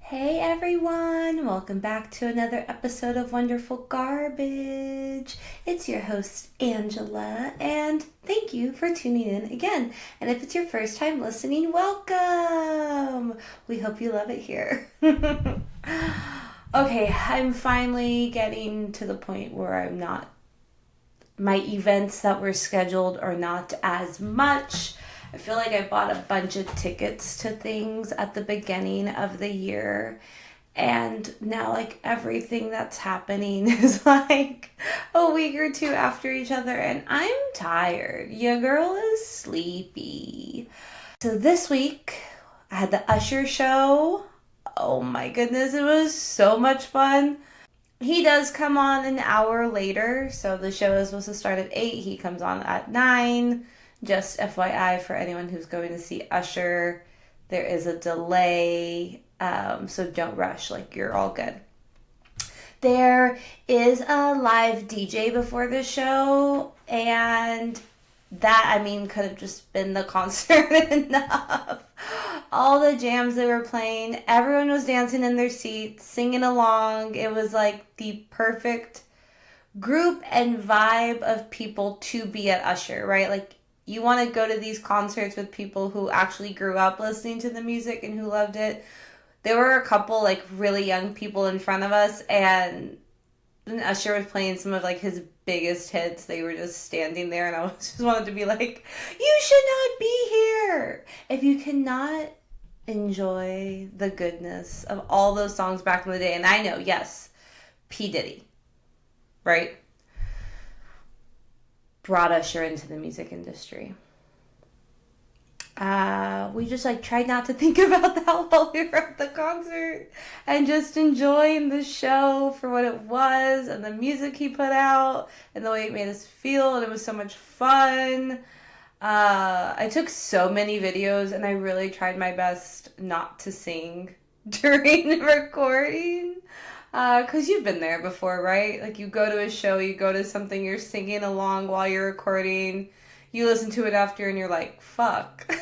Hey everyone, welcome back to another episode of Wonderful Garbage. It's your host Angela, and thank you for tuning in again. And if it's your first time listening, welcome! We hope you love it here. Okay, I'm finally getting to the point where my events that were scheduled are not as much. I feel like I bought a bunch of tickets to things at the beginning of the year, and now everything that's happening is a week or two after each other, and I'm tired. Your girl is sleepy. So this week I had the Usher show. Oh my goodness, it was so much fun. He does come on an hour later, so the show is supposed to start at 8. He comes on at 9. Just FYI for anyone who's going to see Usher, there is a delay, so don't rush, you're all good. There is a live DJ before the show, and that, could have just been the concert enough. All the jams they were playing, everyone was dancing in their seats, singing along. It was the perfect group and vibe of people to be at Usher, right? You want to go to these concerts with people who actually grew up listening to the music and who loved it. There were a couple really young people in front of us, and when Usher was playing some of his biggest hits, they were just standing there, and I just wanted to be you should not be here. If you cannot enjoy the goodness of all those songs back in the day, and I know, yes, P. Diddy, right? Brought Usher into the music industry. We just tried not to think about that while we were at the concert and just enjoying the show for what it was and the music he put out and the way it made us feel, and it was so much fun. I took so many videos, and I really tried my best not to sing during the recording. Because you've been there before, right? You go to a show, you go to something, you're singing along while you're recording, you listen to it after, and you're like, fuck.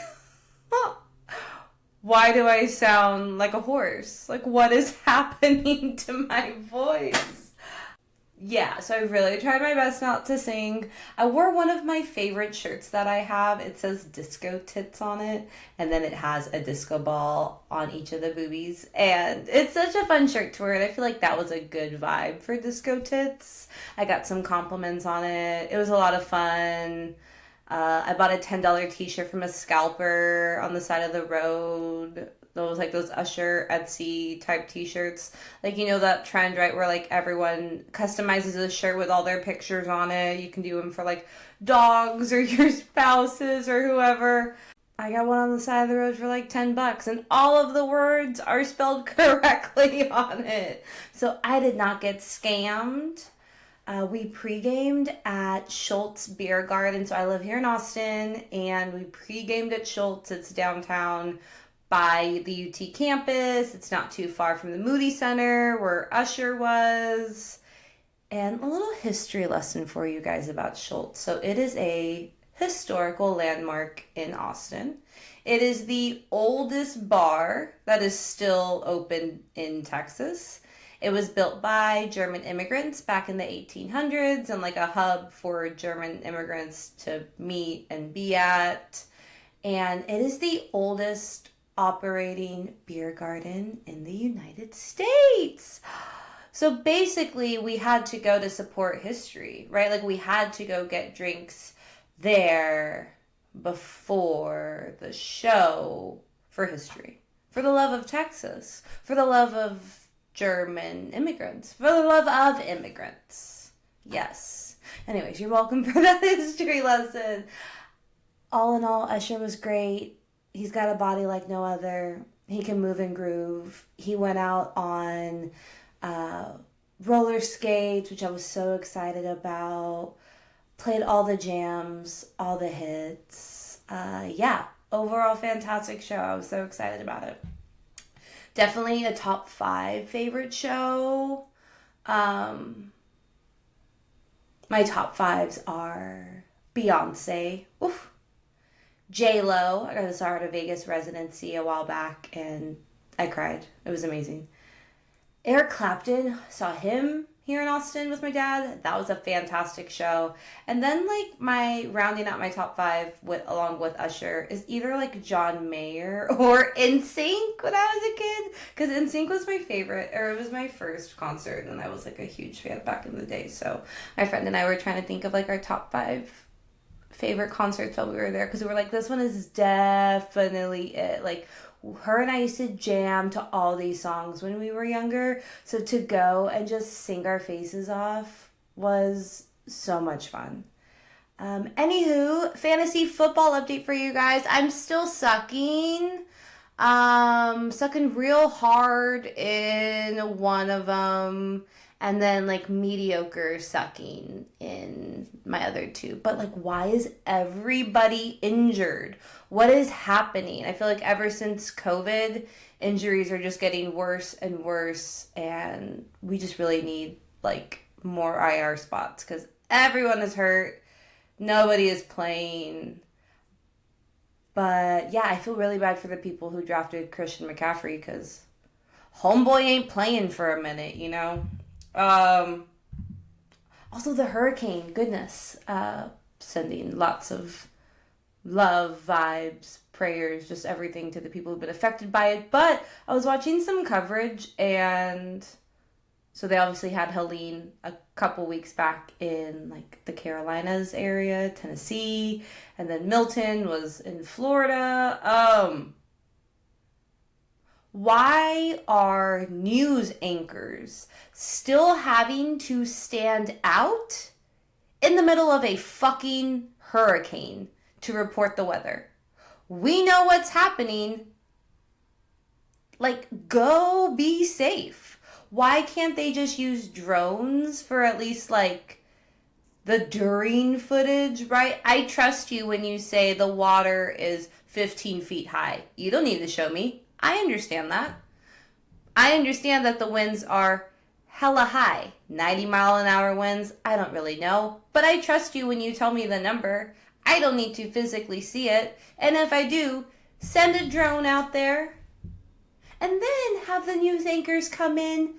Why do I sound like a horse? What is happening to my voice? Yeah, so I really tried my best not to sing. I wore one of my favorite shirts that I have. It says disco tits on it, and then it has a disco ball on each of the boobies. And it's such a fun shirt to wear, and I feel like that was a good vibe for disco tits. I got some compliments on it. It was a lot of fun. I bought a $10 t-shirt from a scalper on the side of the road. Those Usher Etsy type t-shirts. That trend, right, where everyone customizes a shirt with all their pictures on it. You can do them for dogs or your spouses or whoever. I got one on the side of the road for $10, and all of the words are spelled correctly on it. So I did not get scammed. We pre-gamed at Schultz Beer Garden. So I live here in Austin, and we pre-gamed at Schultz. It's downtown by the UT campus. It's not too far from the Moody Center where Usher was. And a little history lesson for you guys about Schultz. So it is a historical landmark in Austin. It is the oldest bar that is still open in Texas. It was built by German immigrants back in the 1800s, and a hub for German immigrants to meet and be at. And it is the oldest operating beer garden in the United States. So basically, we had to go to support history, right? We had to go get drinks there before the show for history, for the love of Texas, for the love of German immigrants, for the love of immigrants. Yes. Anyways, you're welcome for that history lesson. All in all, Usher was great. He's got a body like no other. He can move and groove. He went out on roller skates, which I was so excited about. Played all the jams, all the hits. Overall fantastic show. I was so excited about it. Definitely a top 5 favorite show. My top 5s are Beyonce. Oof. J-Lo. I got to saw her at a Vegas residency a while back, and I cried. It was amazing. Eric Clapton, saw him here in Austin with my dad. That was a fantastic show. And then like my rounding out my top 5 along with Usher is either like John Mayer or NSYNC when I was a kid. Because NSYNC was my favorite, or it was my first concert, and I was like a huge fan back in the day. So my friend and I were trying to think of like our top 5 favorite concerts while we were there, because we were like, this one is definitely it. Like, her and I used to jam to all these songs when we were younger. So to go and just sing our faces off was so much fun. Anywho, fantasy football update for you guys. I'm still sucking. Sucking real hard in one of them. And then, like, mediocre sucking in my other 2. But, like, why is everybody injured? What is happening? I feel like ever since COVID, injuries are just getting worse and worse. And we just really need, like, more IR spots. Because everyone is hurt. Nobody is playing. But, yeah, I feel really bad for the people who drafted Christian McCaffrey. Because homeboy ain't playing for a minute, you know? Also the hurricane, goodness, sending lots of love, vibes, prayers, just everything to the people who've been affected by it. But I was watching some coverage, and so they obviously had Helene a couple weeks back in like the Carolinas area, Tennessee, and then Milton was in Florida. Why are news anchors still having to stand out in the middle of a fucking hurricane to report the weather? We know what's happening. Like, go be safe. Why can't they just use drones for at least, like, the during footage, right? I trust you when you say the water is 15 feet high. You don't need to show me. I understand that. I understand that the winds are hella high. 90-mile-an-hour winds, I don't really know. But I trust you when you tell me the number. I don't need to physically see it. And if I do, send a drone out there. And then have the news anchors come in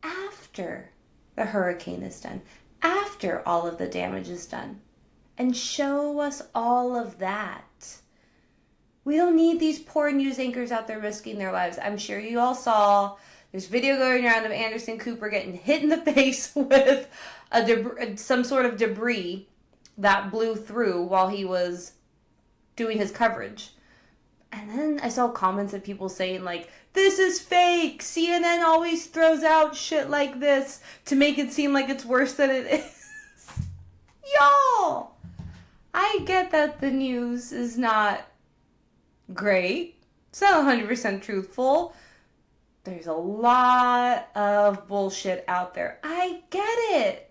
after the hurricane is done. After all of the damage is done. And show us all of that. We don't need these poor news anchors out there risking their lives. I'm sure you all saw this video going around of Anderson Cooper getting hit in the face with some sort of debris that blew through while he was doing his coverage. And then I saw comments of people saying, like, this is fake. CNN always throws out shit like this to make it seem like it's worse than it is. Y'all, I get that the news is not great. It's not 100% truthful. There's a lot of bullshit out there. I get it.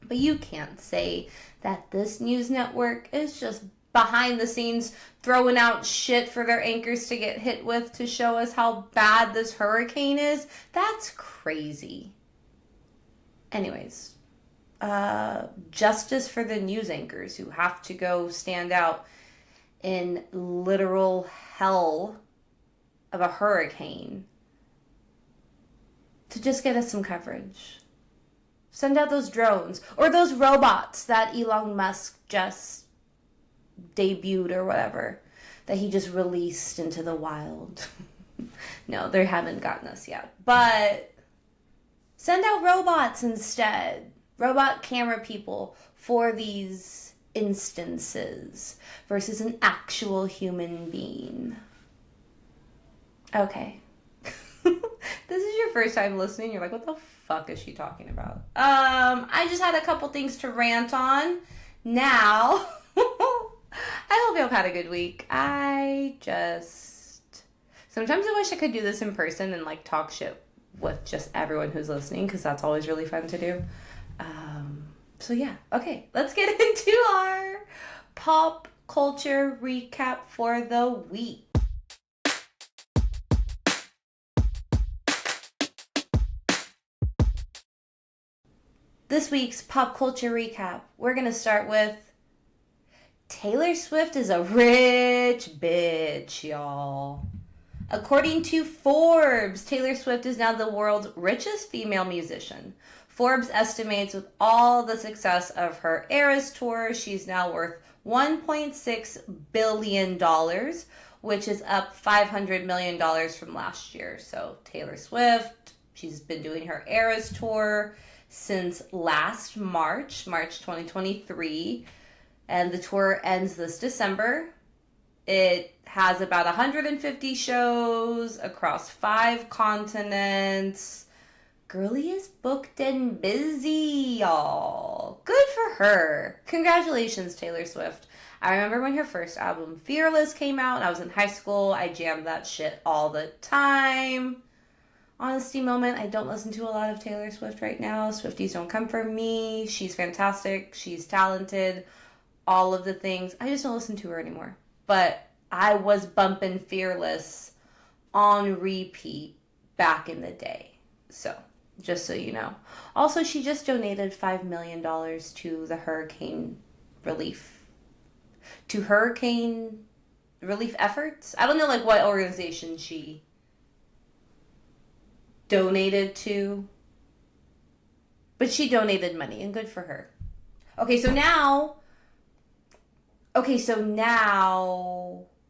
But you can't say that this news network is just behind the scenes throwing out shit for their anchors to get hit with to show us how bad this hurricane is. That's crazy. Anyways, justice for the news anchors who have to go stand out in literal hell of a hurricane to just get us some coverage. Send out those drones or those robots that Elon Musk just debuted or whatever, that he just released into the wild. No, they haven't gotten us yet. But send out robots instead. Robot camera people for these instances versus an actual human being. Okay. This is your first time listening. You're like, what the fuck is she talking about? I just had a couple things to rant on. Now, I hope y'all had a good week. Sometimes I wish I could do this in person and like talk shit with just everyone who's listening, because that's always really fun to do. So yeah, okay, let's get into our pop culture recap for the week. This week's pop culture recap, we're going to start with Taylor Swift is a rich bitch, y'all. According to Forbes, Taylor Swift is now the world's richest female musician. Forbes estimates with all the success of her Eras tour, she's now worth $1.6 billion, which is up $500 million from last year. So Taylor Swift, she's been doing her Eras tour since last March 2023, and the tour ends this December. It has about 150 shows across 5 continents. Girlie is booked and busy, y'all. Good for her. Congratulations, Taylor Swift. I remember when her first album, Fearless, came out, and I was in high school. I jammed that shit all the time. Honesty moment, I don't listen to a lot of Taylor Swift right now. Swifties don't come for me. She's fantastic. She's talented. All of the things. I just don't listen to her anymore. But I was bumping Fearless on repeat back in the day. So, just so you know. Also, she just donated $5 million to the hurricane relief. To hurricane relief efforts? I don't know like what organization she donated to. But she donated money, and good for her. Okay, so now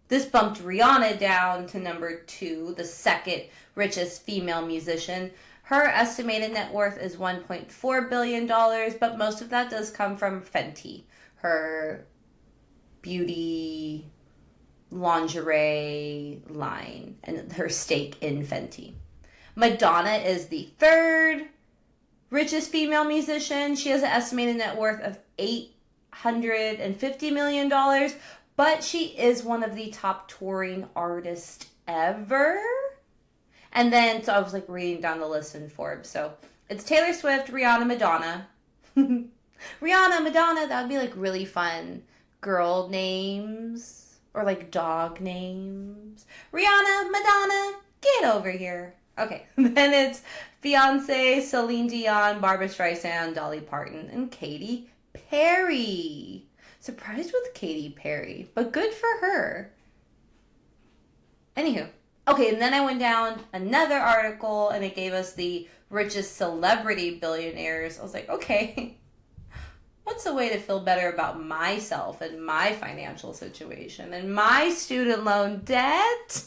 this bumped Rihanna down to number 2, the second richest female musician. Her estimated net worth is $1.4 billion, but most of that does come from Fenty, her beauty lingerie line, and her stake in Fenty. Madonna is the third richest female musician. She has an estimated net worth of $850 million, but she is one of the top touring artists ever. And then, so I was like reading down the list in Forbes. So it's Taylor Swift, Rihanna, Madonna. Rihanna, Madonna, that would be like really fun. Girl names or like dog names. Rihanna, Madonna, get over here. Okay, then it's Beyonce, Celine Dion, Barbra Streisand, Dolly Parton, and Katy Perry. Surprised with Katy Perry, but good for her. Anywho. Okay, and then I went down another article, and it gave us the richest celebrity billionaires. I was like, okay, what's a way to feel better about myself and my financial situation and my student loan debt?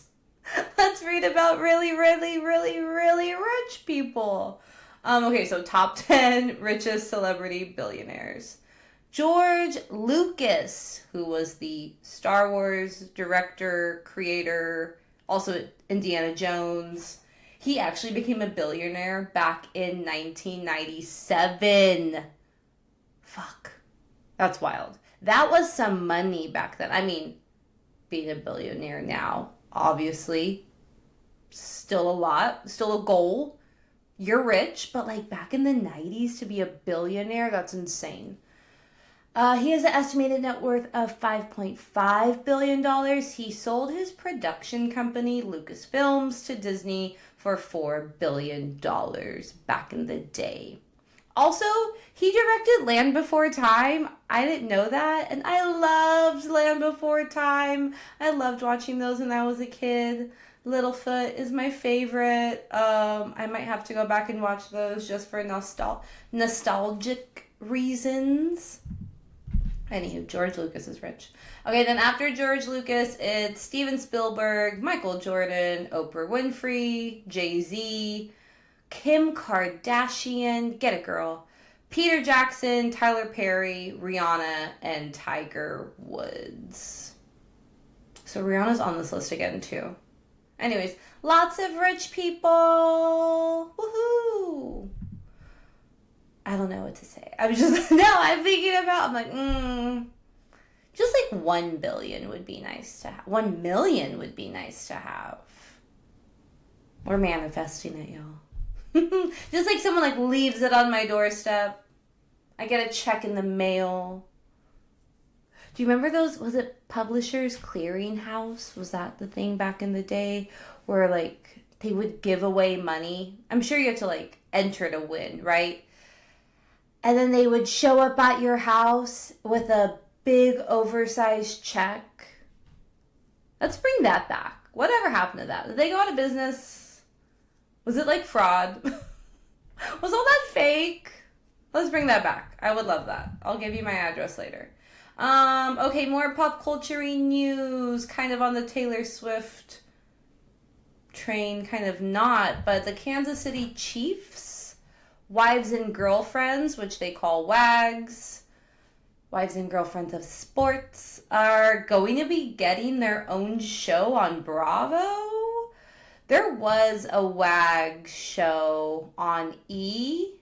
Let's read about really, really, really, really rich people. Okay, so top 10 richest celebrity billionaires. George Lucas, who was the Star Wars director, creator, also Indiana Jones. He actually became a billionaire back in 1997. Fuck. That's wild. That was some money back then. I mean, being a billionaire now, obviously, still a lot, still a goal. You're rich, but like back in the 90s to be a billionaire, that's insane. He has an estimated net worth of $5.5 billion. He sold his production company, Lucasfilms, to Disney for $4 billion back in the day. Also, he directed Land Before Time. I didn't know that, and I loved Land Before Time. I loved watching those when I was a kid. Littlefoot is my favorite. I might have to go back and watch those just for nostalgic reasons. Anywho, George Lucas is rich. Okay, then after George Lucas, it's Steven Spielberg, Michael Jordan, Oprah Winfrey, Jay-Z, Kim Kardashian, get it girl, Peter Jackson, Tyler Perry, Rihanna, and Tiger Woods. So Rihanna's on this list again too. Anyways, lots of rich people. Woohoo! I don't know what to say. I'm thinking about, I'm like, just like 1 billion would be nice to have. 1 million would be nice to have. We're manifesting it, y'all. Just like someone like leaves it on my doorstep. I get a check in the mail. Do you remember those, was it Publishers Clearinghouse? Was that the thing back in the day where like they would give away money? I'm sure you have to like enter to win, right? And then they would show up at your house with a big oversized check. Let's bring that back. Whatever happened to that? Did they go out of business? Was it like fraud? Was all that fake? Let's bring that back. I would love that. I'll give you my address later. Okay, more pop culture-y news, kind of on the Taylor Swift train, kind of not, but the Kansas City Chiefs, Wives and Girlfriends, which they call WAGs, Wives and Girlfriends of Sports, are going to be getting their own show on Bravo. There was a WAG show on E!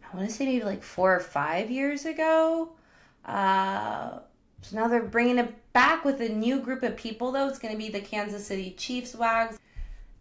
I want to say maybe like 4 or 5 years ago. So now they're bringing it back with a new group of people, though. It's going to be the Kansas City Chiefs WAGs.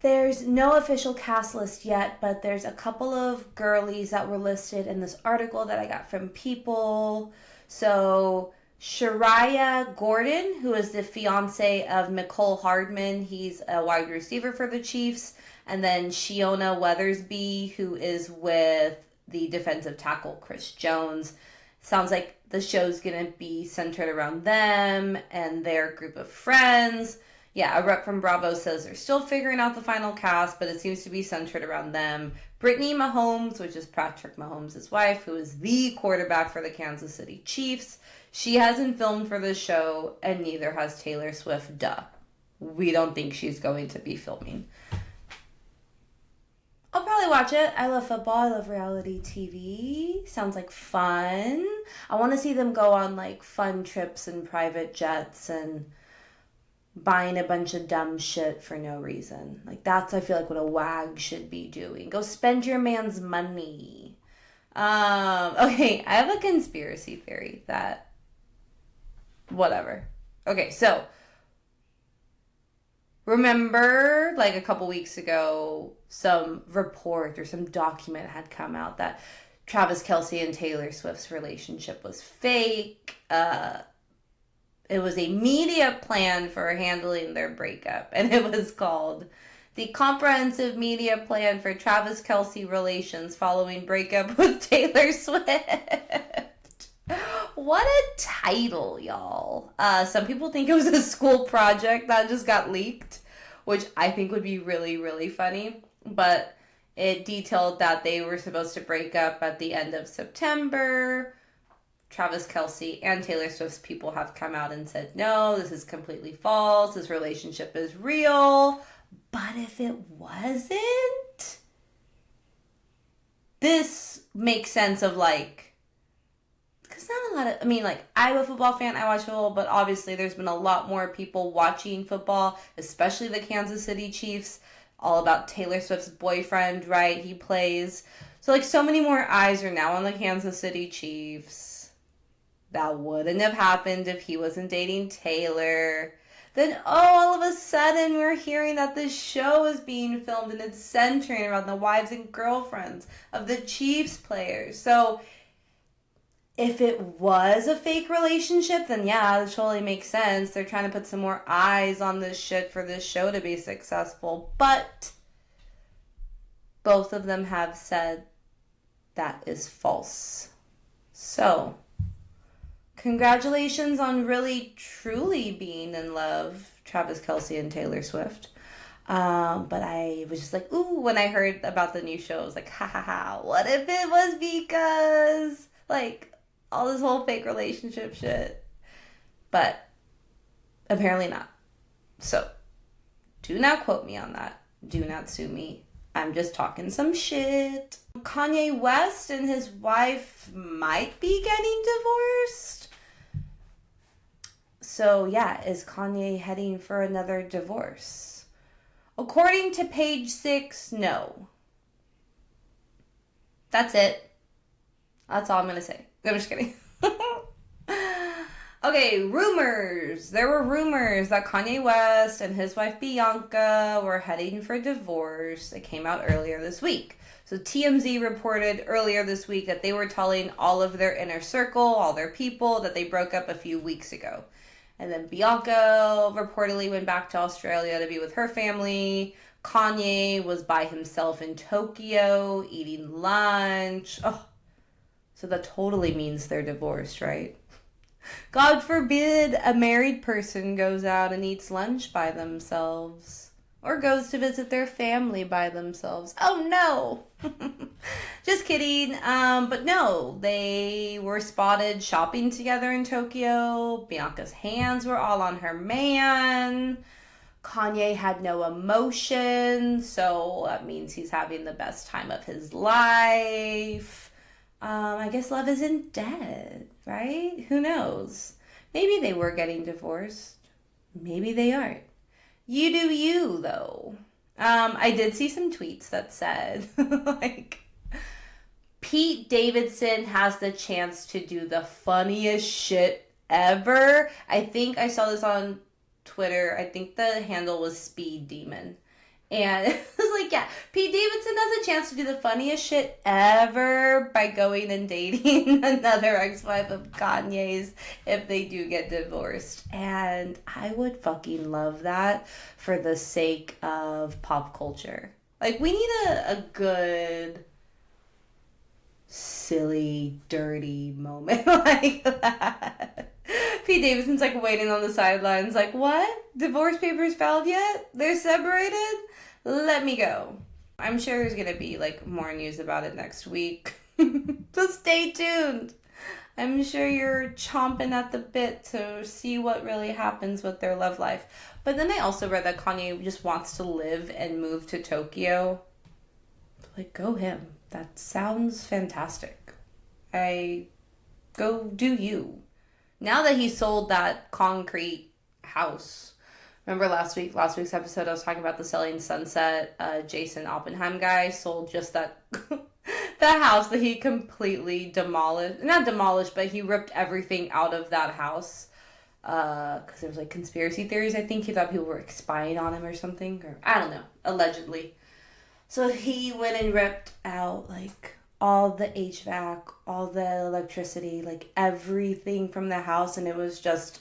There's no official cast list yet, but there's a couple of girlies that were listed in this article that I got from People. So Shariah Gordon, who is the fiance of Nicole Hardman. He's a wide receiver for the Chiefs. And then Shiona Weathersby, who is with the defensive tackle Chris Jones. Sounds like the show's going to be centered around them and their group of friends. Yeah, a rep from Bravo says they're still figuring out the final cast, but it seems to be centered around them. Brittany Mahomes, which is Patrick Mahomes' wife, who is the quarterback for the Kansas City Chiefs. She hasn't filmed for the show, and neither has Taylor Swift. Duh. We don't think she's going to be filming. I'll probably watch it. I love football. I love reality TV. Sounds like fun. I want to see them go on like fun trips and private jets and buying a bunch of dumb shit for no reason. Like that's, I feel like, what a WAG should be doing. Go spend your man's money. Okay, I have a conspiracy theory that whatever. Okay, so remember like a couple weeks ago, some report or some document had come out that Travis Kelce and Taylor Swift's relationship was fake. It was a media plan for handling their breakup, and it was called The Comprehensive Media Plan for Travis Kelce Relations Following Breakup with Taylor Swift. What a title, y'all. Some people think it was a school project that just got leaked, which I think would be really, really funny. But it detailed that they were supposed to break up at the end of September. Travis Kelce and Taylor Swift's people have come out and said, no, this is completely false. This relationship is real. But if it wasn't, this makes sense of like, because not a lot of, I mean, like, I'm a football fan, I watch football, but obviously there's been a lot more people watching football, especially the Kansas City Chiefs, all about Taylor Swift's boyfriend, right? He plays. So, like, so many more eyes are now on the Kansas City Chiefs. That wouldn't have happened if he wasn't dating Taylor. Then, all of a sudden, we're hearing that this show is being filmed and it's centering around the wives and girlfriends of the Chiefs players. So, if it was a fake relationship, then yeah, it totally makes sense. They're trying to put some more eyes on this shit for this show to be successful. But both of them have said that is false. So, congratulations on really, truly being in love, Travis Kelce and Taylor Swift. But I was just like, ooh, when I heard about the new show, I was like, ha ha ha, what if it was because, like, all this whole fake relationship shit? But apparently not. So, do not quote me on that. Do not sue me. I'm just talking some shit. Kanye West and his wife might be getting divorced. So, yeah, is Kanye heading for another divorce? According to page 6, no. That's it. That's all I'm going to say. I'm just kidding. Okay, rumors. There were rumors that Kanye West and his wife Bianca were heading for divorce. It came out earlier this week. So TMZ reported earlier this week that they were telling all of their inner circle, all their people, that they broke up a few weeks ago. And then Bianca reportedly went back to Australia to be with her family. Kanye was by himself in Tokyo eating lunch. Oh, so that totally means they're divorced, right? God forbid a married person goes out and eats lunch by themselves or goes to visit their family by themselves. Oh no! Just kidding. But no, they were spotted shopping together in Tokyo. Bianca's hands were all on her man. Kanye had no emotion, so that means he's having the best time of his life. I guess love isn't dead, right? Who knows? Maybe they were getting divorced. Maybe they aren't. You do you, though. I did see some tweets that said, like, Pete Davidson has the chance to do the funniest shit ever. I think I saw this on Twitter. I think the handle was Speed Demon. And it was like, yeah, Pete Davidson has a chance to do the funniest shit ever by going and dating another ex-wife of Kanye's if they do get divorced. And I would fucking love that for the sake of pop culture. Like, we need a good, silly, dirty moment like that. Pete Davidson's like waiting on the sidelines like, what? Divorce papers filed yet? They're separated? Let me go. I'm sure there's going to be like more news about it next week. So stay tuned. I'm sure you're chomping at the bit to see what really happens with their love life. But then I also read that Kanye just wants to live and move to Tokyo. Like, go him. That sounds fantastic. Go do you. Now that he sold that concrete house. Remember last week's episode, I was talking about the Selling Sunset, Jason Oppenheim guy sold just that house that he completely demolished. Not demolished, but he ripped everything out of that house. Because there was like conspiracy theories, I think. He thought people were spying on him or something. Or I don't know, allegedly. So he went and ripped out like all the HVAC, all the electricity, like everything from the house. And it was just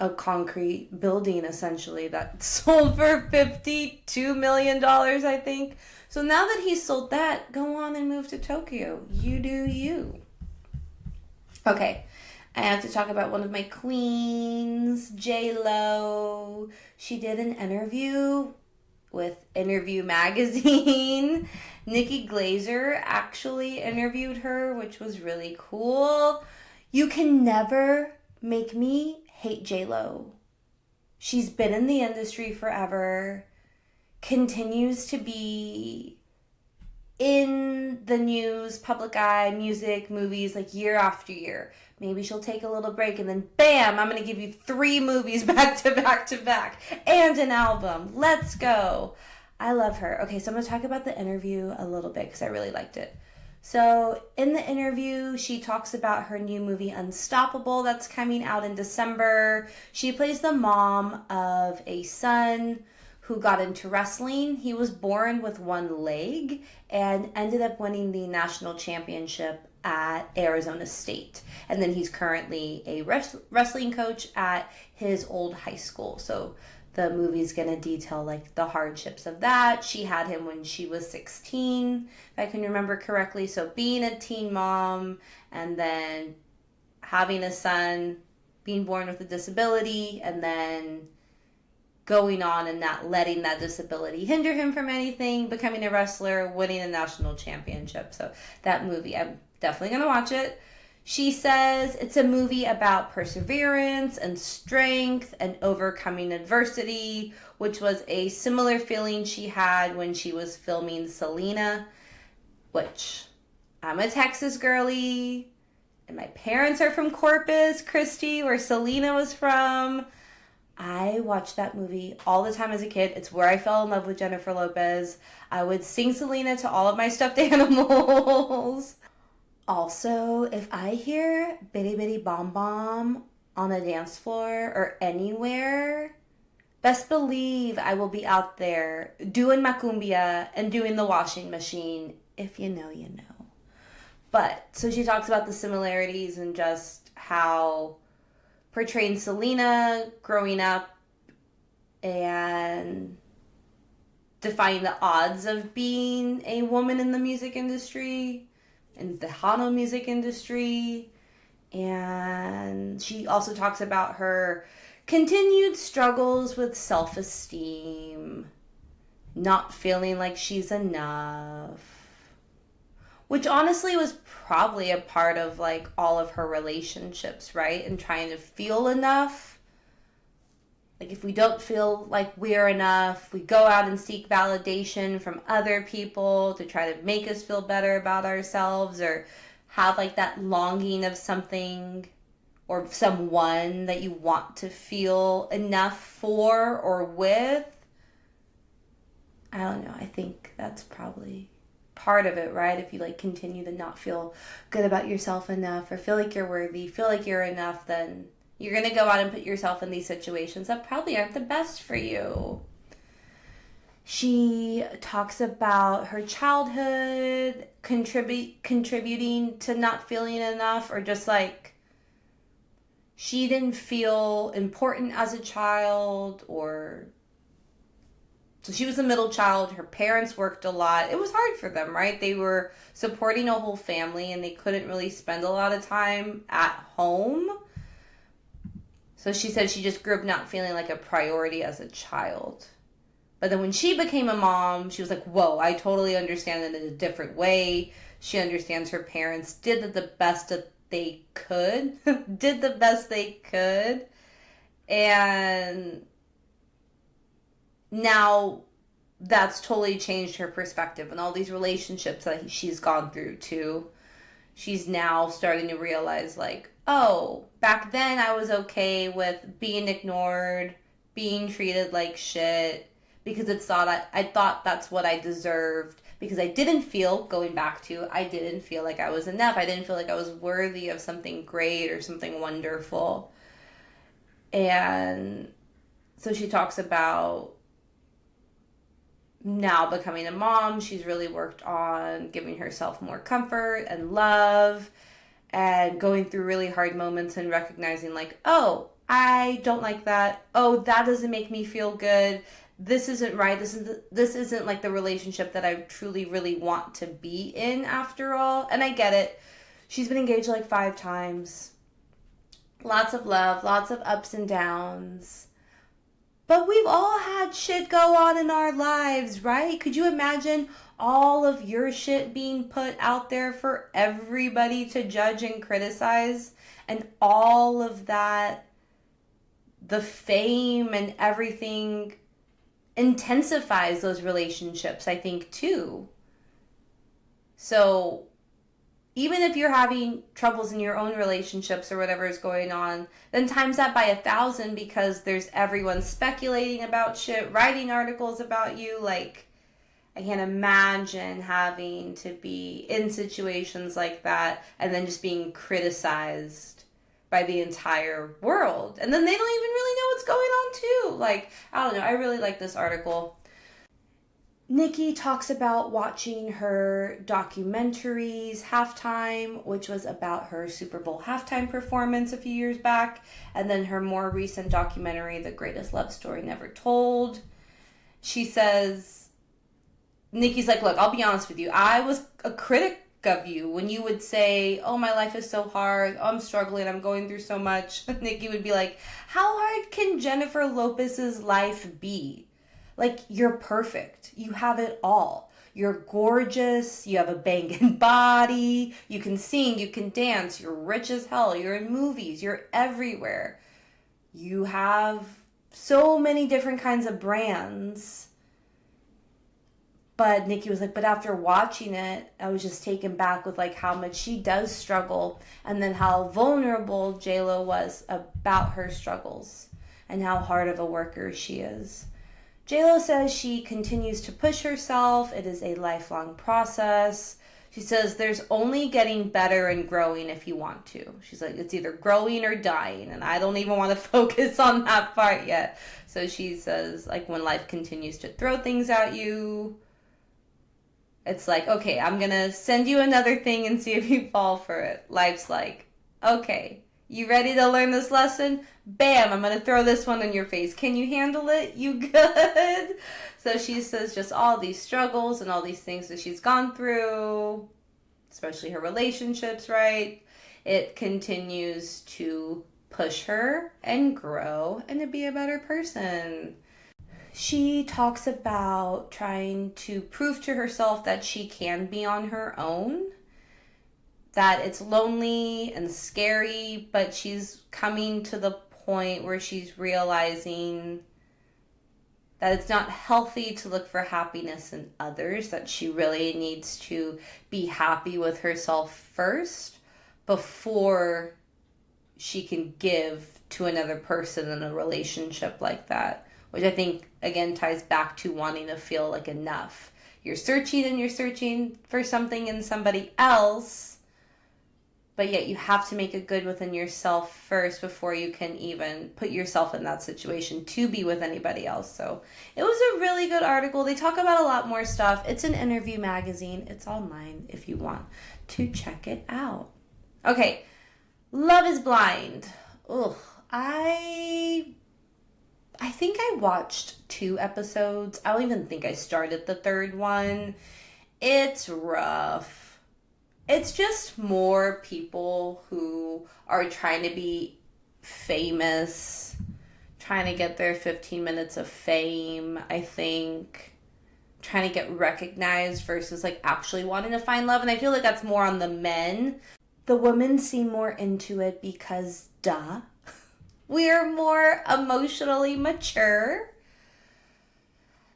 a concrete building essentially that sold for $52 million, I think. So now that he's sold that, go on and move to Tokyo. You do you. Okay, I have to talk about one of my queens, J-Lo. She did an interview with Interview Magazine. Nikki Glazer actually interviewed her, which was really cool. You can never make me hate J-Lo. She's been in the industry forever, continues to be in the news, public eye, music, movies, like year after year. Maybe she'll take a little break and then bam, I'm going to give you 3 movies back to back to back and an album. Let's go. I love her. Okay, so I'm going to talk about the interview a little bit because I really liked it. So in the interview, she talks about her new movie, Unstoppable, that's coming out in December. She plays the mom of a son who got into wrestling. He was born with one leg and ended up winning the national championship at Arizona State. And then he's currently a wrestling coach at his old high school. So the movie's going to detail like the hardships of that. She had him when she was 16, if I can remember correctly. So being a teen mom and then having a son, being born with a disability, and then going on and not letting that disability hinder him from anything, becoming a wrestler, winning a national championship. So that movie, I'm definitely going to watch it. She says it's a movie about perseverance and strength and overcoming adversity, which was a similar feeling she had when she was filming Selena, which I'm a Texas girly, and my parents are from Corpus Christi, where Selena was from. I watched that movie all the time as a kid. It's where I fell in love with Jennifer Lopez. I would sing Selena to all of my stuffed animals. Also, if I hear Bitty Bitty Bomb Bomb on a dance floor or anywhere, best believe I will be out there doing my cumbia and doing the washing machine. If you know, you know. But, so she talks about the similarities and just how portraying Selena growing up and defying the odds of being a woman in the music industry and the Hano music industry, And she also talks about her continued struggles with self-esteem, not feeling like she's enough, which honestly was probably a part of like all of her relationships, right? And trying to feel enough. Like if we don't feel like we're enough, we go out and seek validation from other people to try to make us feel better about ourselves, or have like that longing of something or someone that you want to feel enough for or with. I don't know. I think that's probably part of it, right? If you like continue to not feel good about yourself enough, or feel like you're worthy, feel like you're enough, then you're going to go out and put yourself in these situations that probably aren't the best for you. She talks about her childhood contributing to not feeling enough, or just like she didn't feel important as a child, or so she was a middle child. Her parents worked a lot. It was hard for them, right? They were supporting a whole family and they couldn't really spend a lot of time at home. So she said she just grew up not feeling like a priority as a child. But then when she became a mom, she was like, whoa, I totally understand it in a different way. She understands her parents did the best that they could. Did the best they could. And now that's totally changed her perspective and all these relationships that she's gone through too. She's now starting to realize like, oh, back then I was okay with being ignored, being treated like shit, because I thought that's what I deserved, because I didn't feel, going back to, I didn't feel like I was enough. I didn't feel like I was worthy of something great or something wonderful. And so she talks about now becoming a mom. She's really worked on giving herself more comfort and love, and going through really hard moments and recognizing like, oh, I don't like that. Oh, that doesn't make me feel good. This isn't right. This isn't like the relationship that I truly, really want to be in after all. And I get it. She's been engaged like 5 times. Lots of love, lots of ups and downs. But we've all had shit go on in our lives, right? Could you imagine all of your shit being put out there for everybody to judge and criticize? And all of that, the fame and everything, intensifies those relationships, I think, too. So even if you're having troubles in your own relationships or whatever is going on, then times that by 1,000, because there's everyone speculating about shit, writing articles about you. Like, I can't imagine having to be in situations like that and then just being criticized by the entire world. And then they don't even really know what's going on too. Like, I don't know. I really like this article. Nikki talks about watching her documentaries, Halftime, which was about her Super Bowl halftime performance a few years back, and then her more recent documentary, The Greatest Love Story Never Told. She says, Nikki's like, look, I'll be honest with you. I was a critic of you when you would say, oh, my life is so hard, I'm struggling, I'm going through so much. Nikki would be like, how hard can Jennifer Lopez's life be? Like, you're perfect. You have it all. You're gorgeous. You have a banging body. You can sing. You can dance. You're rich as hell. You're in movies. You're everywhere. You have so many different kinds of brands. But Nikki was like, but after watching it, I was just taken back with like how much she does struggle, and then how vulnerable J-Lo was about her struggles and how hard of a worker she is. J-Lo says she continues to push herself. It is a lifelong process. She says there's only getting better and growing if you want to. She's like, it's either growing or dying, and I don't even want to focus on that part yet. So she says, like, when life continues to throw things at you, it's like, okay, I'm going to send you another thing and see if you fall for it. Life's like, okay, you ready to learn this lesson? Bam, I'm going to throw this one in your face. Can you handle it? You good? So she says just all these struggles and all these things that she's gone through, especially her relationships, right? it continues to push her and grow and to be a better person. She talks about trying to prove to herself that she can be on her own, that it's lonely and scary, but she's coming to the point where she's realizing that it's not healthy to look for happiness in others, that she really needs to be happy with herself first before she can give to another person in a relationship like that. Which I think, again, ties back to wanting to feel like enough. You're searching for something in somebody else, but yet you have to make it good within yourself first before you can even put yourself in that situation to be with anybody else. So it was a really good article. They talk about a lot more stuff. It's an interview magazine. It's online if you want to check it out. Okay, Love is Blind. Ugh, I think I watched 2 episodes. I don't even think I started the 3rd one. It's rough. It's just more people who are trying to be famous, trying to get their 15 minutes of fame, I think. Trying to get recognized versus like actually wanting to find love. And I feel like that's more on the men. The women seem more into it because, duh, we are more emotionally mature.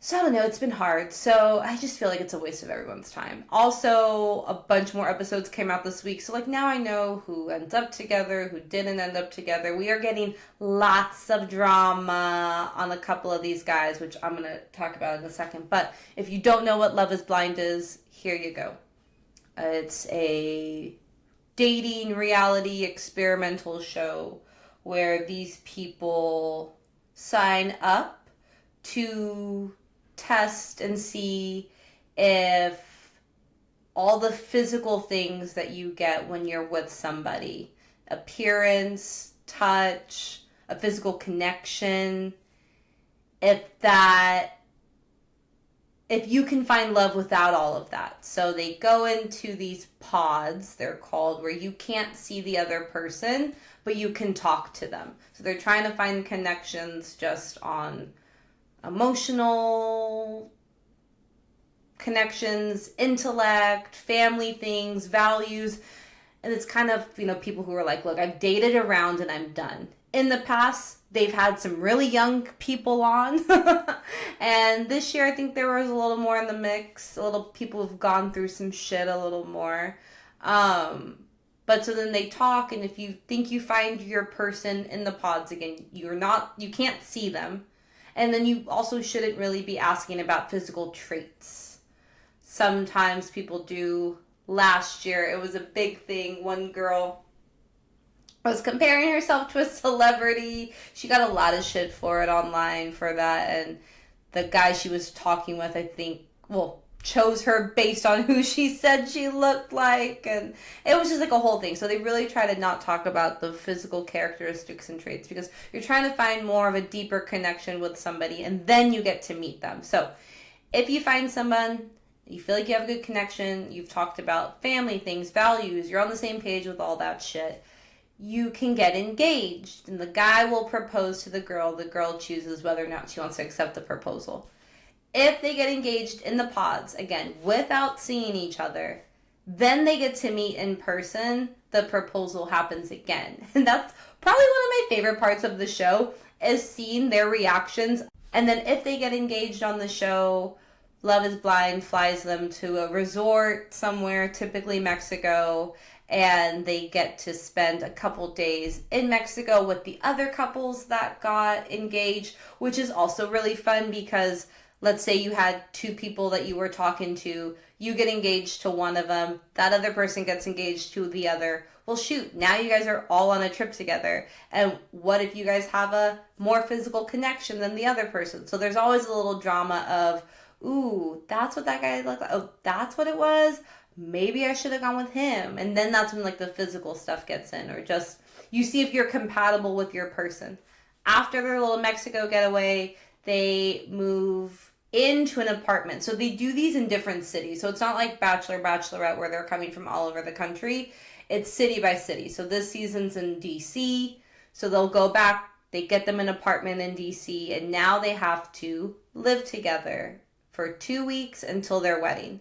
So I don't know, it's been hard. So I just feel like it's a waste of everyone's time. Also, a bunch more episodes came out this week. So like now I know who ends up together, who didn't end up together. We are getting lots of drama on a couple of these guys, which I'm going to talk about in a second. But if you don't know what Love is Blind is, here you go. It's a dating reality experimental show where these people sign up to test and see if all the physical things that you get when you're with somebody, appearance, touch, a physical connection, if you can find love without all of that. So they go into these pods, they're called, where you can't see the other person, but you can talk to them. So they're trying to find connections just on emotional connections, intellect, family things, values. And it's kind of, people who are like, look, I've dated around and I'm done. In the past, they've had some really young people on. And this year, I think there was a little more in the mix. A little people who've gone through some shit a little more. But so then they talk, and if you think you find your person in the pods again, you can't see them. And then you also shouldn't really be asking about physical traits. Sometimes people do. Last year, it was a big thing. One girl was comparing herself to a celebrity. She got a lot of shit for it online for that. And the guy she was talking with, I think, chose her based on who she said she looked like. And it was just like a whole thing. So they really try to not talk about the physical characteristics and traits because you're trying to find more of a deeper connection with somebody and then you get to meet them. So if you find someone, you feel like you have a good connection, you've talked about family things, values, you're on the same page with all that shit, you can get engaged. And the guy will propose to the girl chooses whether or not she wants to accept the proposal. If they get engaged in the pods, again, without seeing each other, then they get to meet in person, the proposal happens again. And that's probably one of my favorite parts of the show, is seeing their reactions. And then if they get engaged on the show, Love is Blind flies them to a resort somewhere, typically Mexico, and they get to spend a couple days in Mexico with the other couples that got engaged, which is also really fun because let's say you had 2 people that you were talking to, you get engaged to one of them, that other person gets engaged to the other. Well, shoot, now you guys are all on a trip together. And what if you guys have a more physical connection than the other person? So there's always a little drama of, ooh, that's what that guy looked like. Oh, that's what it was. Maybe I should have gone with him. And then that's when like the physical stuff gets in, or just you see if you're compatible with your person. After their little Mexico getaway, they move into an apartment. So they do these in different cities. So it's not like Bachelor, Bachelorette where they're coming from all over the country. It's city by city. So this season's in DC. So they'll go back, they get them an apartment in DC, and now they have to live together for 2 weeks until their wedding.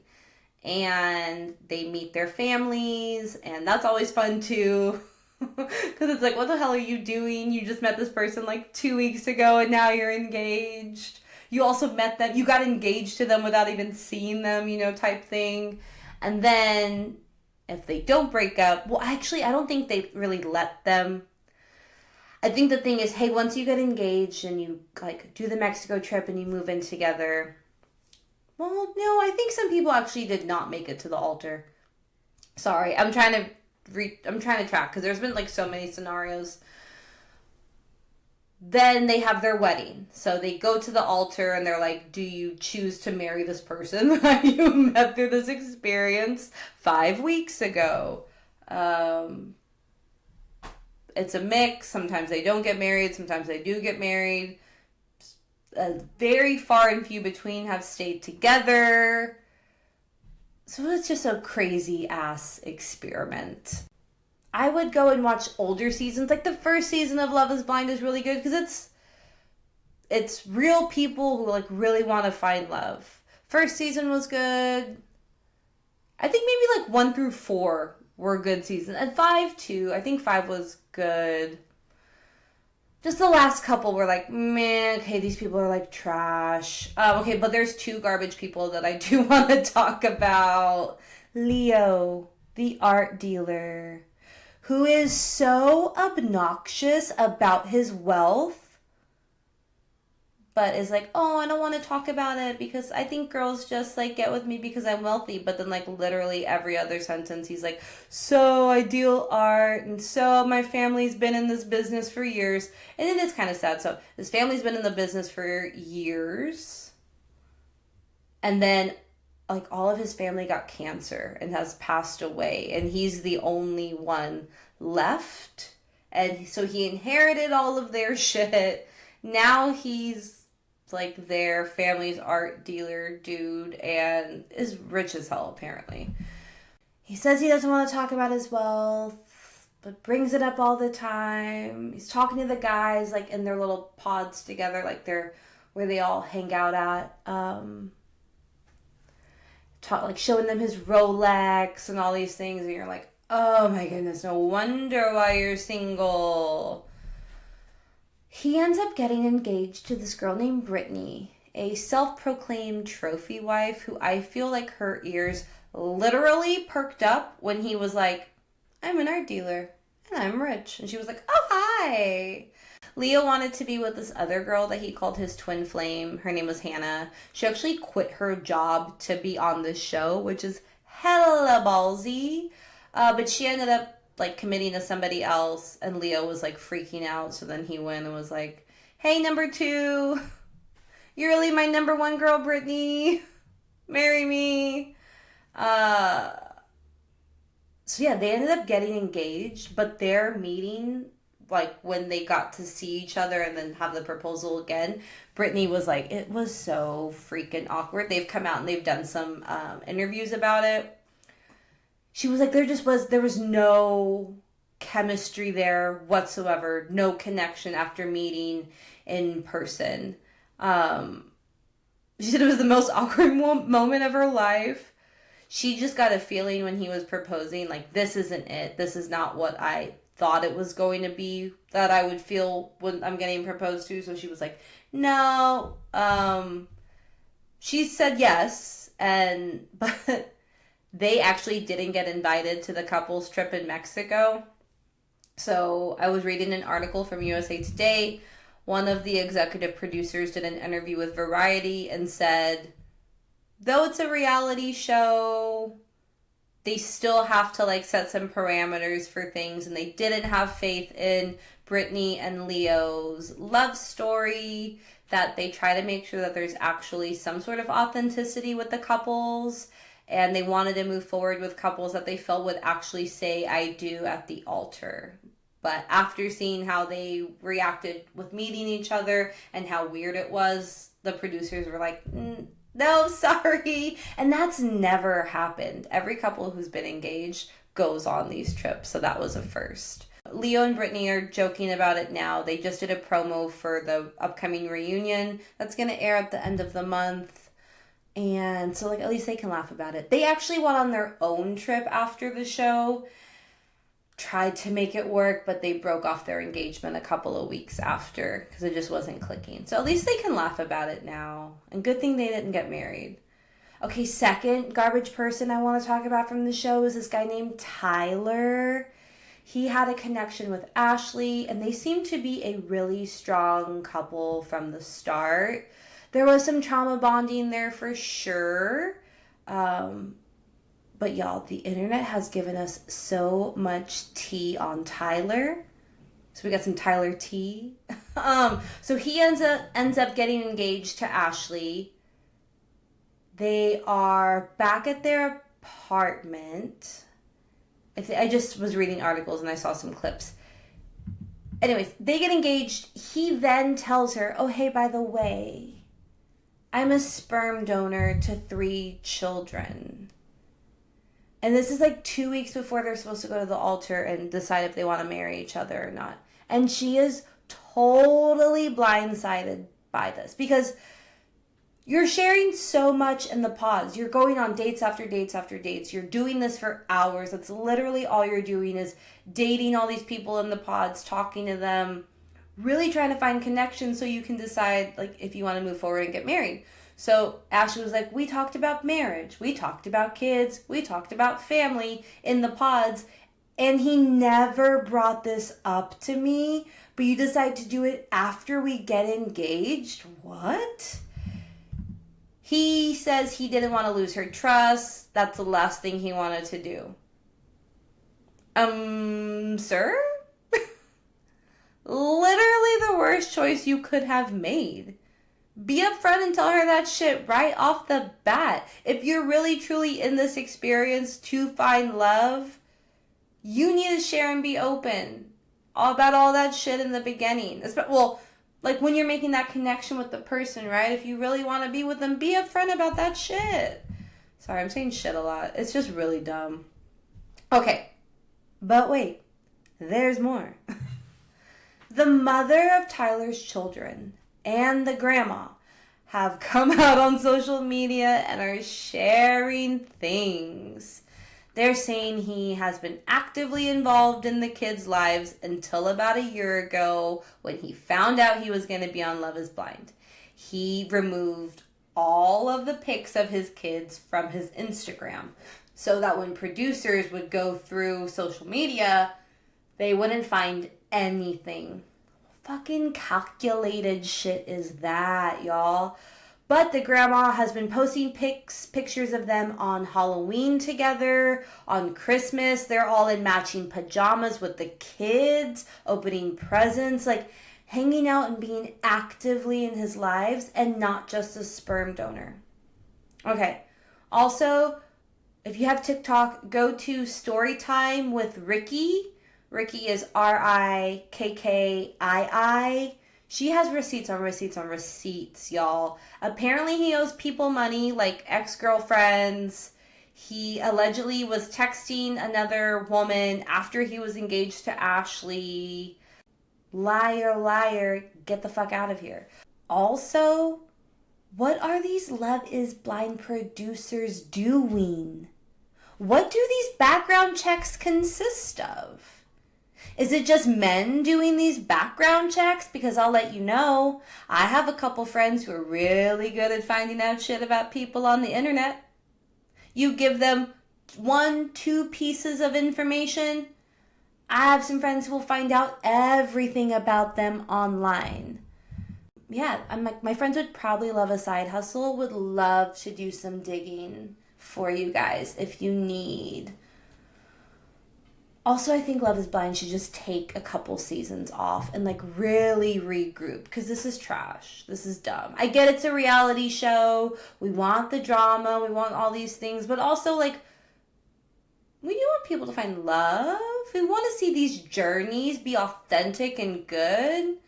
And they meet their families, and that's always fun too. Because it's like, what the hell are you doing? You just met this person like 2 weeks ago and now you're engaged. You also met them, you got engaged to them without even seeing them, type thing. And then if they don't break up, well, actually, I don't think they really let them. I think the thing is, hey, once you get engaged and you like do the Mexico trip and you move in together, well, no, I think some people actually did not make it to the altar. Sorry, I'm trying to track because there's been like so many scenarios. Then they have their wedding. So they go to the altar and they're like, do you choose to marry this person that you met through this experience 5 weeks ago? It's a mix. Sometimes they don't get married. Sometimes they do get married. Very far and few between have stayed together. So it's just a crazy ass experiment. I would go and watch older seasons. Like the first season of Love is Blind is really good because it's real people who like really want to find love. First season was good. I think maybe like 1 through 4 were good seasons. And 5 too. I think 5 was good. Just the last couple were like, man, okay, these people are like trash. Okay, but there's 2 garbage people that I do want to talk about. Leo, the art dealer, who is so obnoxious about his wealth, but is like, oh, I don't want to talk about it because I think girls just like get with me because I'm wealthy. But then like literally every other sentence, he's like, so I deal art and so my family's been in this business for years. And it is kind of sad. So his family's been in the business for years. And then like all of his family got cancer and has passed away. And he's the only one left. And so he inherited all of their shit. Now he's like their family's art dealer dude and is rich as hell apparently. He says he doesn't want to talk about his wealth, but brings it up all the time. He's talking to the guys like in their little pods together, like they're where they all hang out at. Like showing them his Rolex and all these things, and you're like, oh my goodness, no wonder why you're single. He ends up getting engaged to this girl named Brittany, a self-proclaimed trophy wife who I feel like her ears literally perked up when he was like, I'm an art dealer and I'm rich. And she was like, oh, hi. Leo wanted to be with this other girl that he called his twin flame. Her name was Hannah. She actually quit her job to be on this show, which is hella ballsy. But she ended up like committing to somebody else, and Leo was like freaking out. So then he went and was like, hey, number 2, you're really my number 1 girl, Brittany. Marry me. So yeah, they ended up getting engaged, but their meeting, like when they got to see each other and then have the proposal again, Brittany was like, it was so freaking awkward. They've come out and they've done some interviews about it. She was like, there was no chemistry there whatsoever, no connection after meeting in person. She said it was the most awkward moment of her life. She just got a feeling when he was proposing, like, this isn't it. This is not what I thought it was going to be, that I would feel when I'm getting proposed to. So she was like, no. She said yes, but they actually didn't get invited to the couple's trip in Mexico. So I was reading an article from USA Today. One of the executive producers did an interview with Variety and said, though it's a reality show, they still have to like set some parameters for things, and they didn't have faith in Brittany and Leo's love story, that they try to make sure that there's actually some sort of authenticity with the couples. And they wanted to move forward with couples that they felt would actually say, I do at the altar. But after seeing how they reacted with meeting each other and how weird it was, the producers were like, no, sorry. And that's never happened. Every couple who's been engaged goes on these trips, so that was a first. Leo and Brittany are joking about it now. They just did a promo for the upcoming reunion that's going to air at the end of the month. And so, like, at least they can laugh about it. They actually went on their own trip after the show. Tried to make it work, but they broke off their engagement a couple of weeks after because it just wasn't clicking. So at least they can laugh about it now. And good thing they didn't get married. Okay, second garbage person I want to talk about from the show is this guy named Tyler. He had a connection with Ashley, and they seemed to be a really strong couple from the start. There was some trauma bonding there for sure. But y'all, the internet has given us so much tea on Tyler. So we got some Tyler tea. So he ends up getting engaged to Ashley. They are back at their apartment. I just was reading articles and I saw some clips. Anyways, they get engaged. He then tells her, oh, hey, by the way, I'm a sperm donor to 3 children. And this is like 2 weeks before they're supposed to go to the altar and decide if they want to marry each other or not. And she is totally blindsided by this because you're sharing so much in the pods. You're going on dates after dates after dates. You're doing this for hours. That's literally all you're doing is dating all these people in the pods, talking to them, really trying to find connections so you can decide like if you want to move forward and get married. So Ashley was like, we talked about marriage. We talked about kids. We talked about family in the pods. And he never brought this up to me. But you decide to do it after we get engaged? What? He says he didn't want to lose her trust. That's the last thing he wanted to do. Sir? Literally the worst choice you could have made. Be upfront and tell her that shit right off the bat. If you're really truly in this experience to find love, you need to share and be open all about all that shit in the beginning. Well, like when you're making that connection with the person, right? If you really want to be with them, be upfront about that shit. Sorry, I'm saying shit a lot. It's just really dumb. Okay, but wait, there's more. The mother of Tyler's children and the grandma have come out on social media and are sharing things. They're saying he has been actively involved in the kids' lives until about a year ago when he found out he was going to be on Love is Blind. He removed all of the pics of his kids from his Instagram so that when producers would go through social media, they wouldn't find anything. Fucking calculated shit is that, y'all. But the grandma has been posting pictures of them on Halloween together, on Christmas. They're all in matching pajamas with the kids, opening presents, like hanging out and being actively in his lives and not just a sperm donor. Okay. Also, if you have TikTok, go to Storytime with Ricky. Ricky is RIKKII. She has receipts on receipts on receipts, y'all. Apparently he owes people money, like ex-girlfriends. He allegedly was texting another woman after he was engaged to Ashley. Liar, liar, get the fuck out of here. Also, what are these Love is Blind producers doing? What do these background checks consist of? Is it just men doing these background checks? Because I'll let you know, I have a couple friends who are really good at finding out shit about people on the internet. You give them 1-2 pieces of information. I have some friends who will find out everything about them online. Yeah, my friends would probably love a side hustle, would love to do some digging for you guys if you need. Also, I think Love is Blind should just take a couple seasons off and like really regroup because this is trash. This is dumb. I get it's a reality show. We want the drama. We want all these things. But also like we do want people to find love. We want to see these journeys be authentic and good.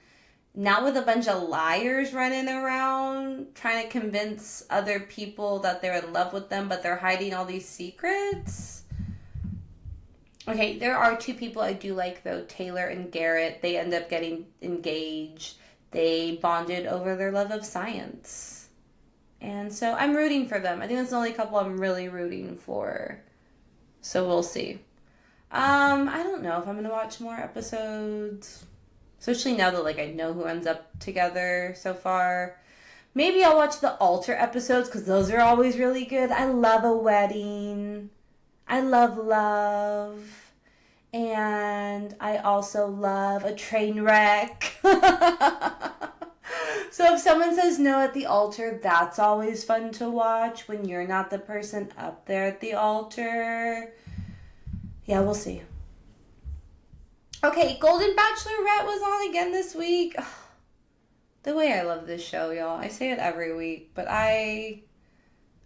Not with a bunch of liars running around trying to convince other people that they're in love with them but they're hiding all these secrets. Okay, there are two people I do like, though. Taylor and Garrett. They end up getting engaged. They bonded over their love of science. And so I'm rooting for them. I think that's the only couple I'm really rooting for. So we'll see. I don't know if I'm going to watch more episodes. Especially now that, like, I know who ends up together so far. Maybe I'll watch the altar episodes because those are always really good. I love a wedding. I love love. And I also love a train wreck. So if someone says no at the altar, that's always fun to watch when you're not the person up there at the altar. Yeah, we'll see. Okay, Golden Bachelorette was on again this week. The way I love this show, y'all. I say it every week, but I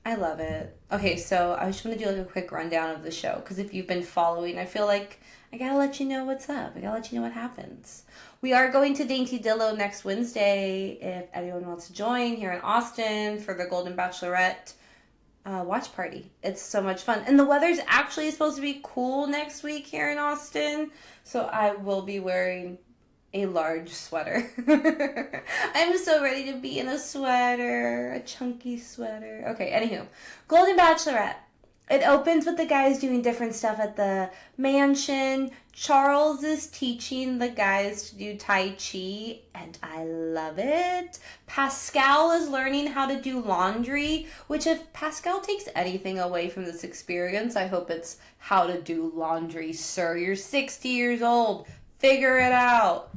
love it. Okay, so I just want to do like a quick rundown of the show, because if you've been following, I feel like I gotta let you know what's up. I gotta let you know what happens. We are going to Dainty Dillo next Wednesday if anyone wants to join here in Austin for the Golden Bachelorette watch party. It's so much fun. And the weather's actually supposed to be cool next week here in Austin, so I will be wearing a large sweater. I'm so ready to be in a sweater, a chunky sweater. Okay, anywho, Golden Bachelorette. It opens with the guys doing different stuff at the mansion. Charles is teaching the guys to do Tai Chi, and I love it. Pascal is learning how to do laundry, which if Pascal takes anything away from this experience, I hope it's how to do laundry, sir. You're 60 years old. Figure it out.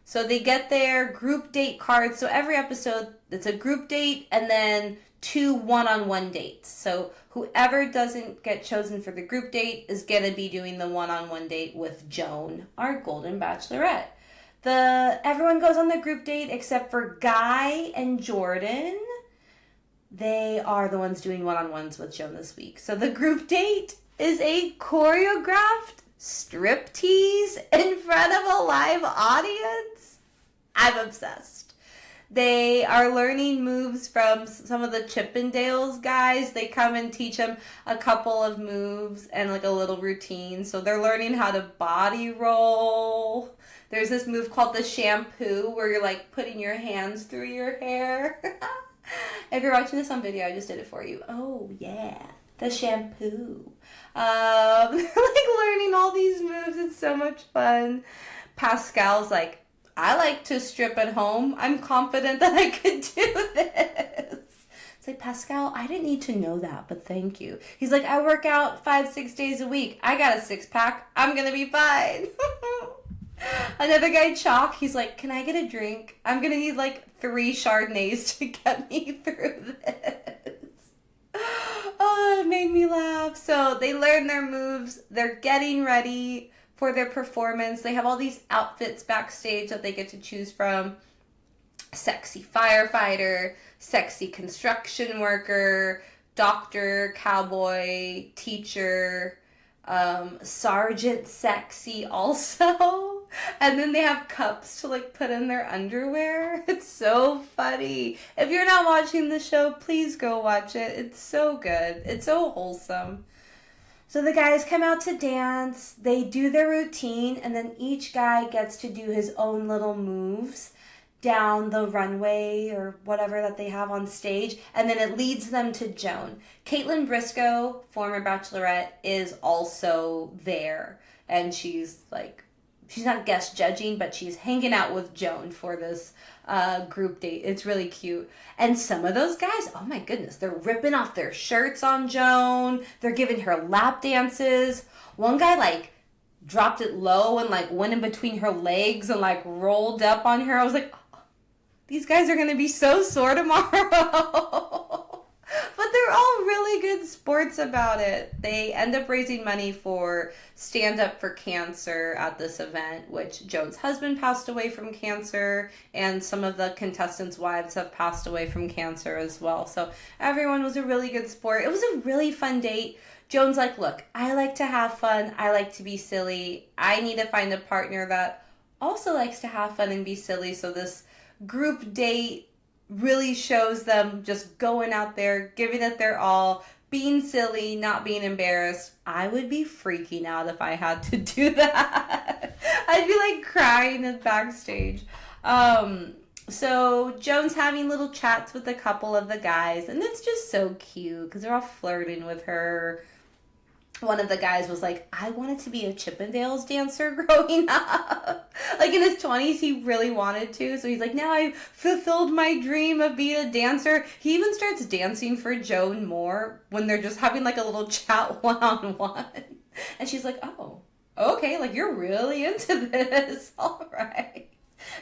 So they get their group date cards. So every episode, it's a group date and then 2 one-on-one dates. So whoever doesn't get chosen for the group date is going to be doing the one-on-one date with Joan, our Golden Bachelorette. Everyone goes on the group date except for Guy and Jordan. They are the ones doing one-on-ones with Joan this week. So the group date is a choreographed striptease in front of a live audience. I'm obsessed. They are learning moves from some of the Chippendales guys. They come and teach them a couple of moves and like a little routine. So they're learning how to body roll. There's this move called the shampoo where you're like putting your hands through your hair. If you're watching this on video, I just did it for you. Oh yeah, the shampoo. They're like learning all these moves. It's so much fun. Pascal's like, I like to strip at home. I'm confident that I could do this. It's like, Pascal, I didn't need to know that, but thank you. He's like, I work out 5-6 days a week. I got a 6-pack. I'm going to be fine. Another guy, Chalk, he's like, can I get a drink? I'm going to need like 3 Chardonnays to get me through this. Oh, it made me laugh. So they learn their moves. They're getting ready for their performance. They have all these outfits backstage that they get to choose from. Sexy firefighter, sexy construction worker, doctor, cowboy, teacher, sergeant sexy also. And then they have cups to like put in their underwear. It's so funny. If you're not watching the show, please go watch it. It's so good. It's so wholesome. So the guys come out to dance, they do their routine, and then each guy gets to do his own little moves down the runway or whatever that they have on stage, and then it leads them to Joan. Caitlin Briscoe, former Bachelorette, is also there, and she's not guest judging, but she's hanging out with Joan for this group date. It's really cute. And some of those guys, oh my goodness, they're ripping off their shirts on Joan. They're giving her lap dances. One guy like dropped it low and like went in between her legs and like rolled up on her. I was like, oh, these guys are going to be so sore tomorrow. But they're all really good sports about it. They end up raising money for Stand Up for Cancer at this event, which Joan's husband passed away from cancer, and some of the contestants' wives have passed away from cancer as well. So everyone was a really good sport. It was a really fun date. Joan's like, look, I like to have fun. I like to be silly. I need to find a partner that also likes to have fun and be silly. So this group date really shows them just going out there, giving it their all. being silly, not being embarrassed. I would be freaking out if I had to do that. I'd be like crying at backstage. So Joan's having little chats with a couple of the guys, and it's just so cute because they're all flirting with her. One of the guys was like, I wanted to be a Chippendales dancer growing up. Like in his 20s, he really wanted to. So he's like, now I've fulfilled my dream of being a dancer. He even starts dancing for Joan more when they're just having like a little chat one-on-one. And she's like, oh, okay, like you're really into this. All right.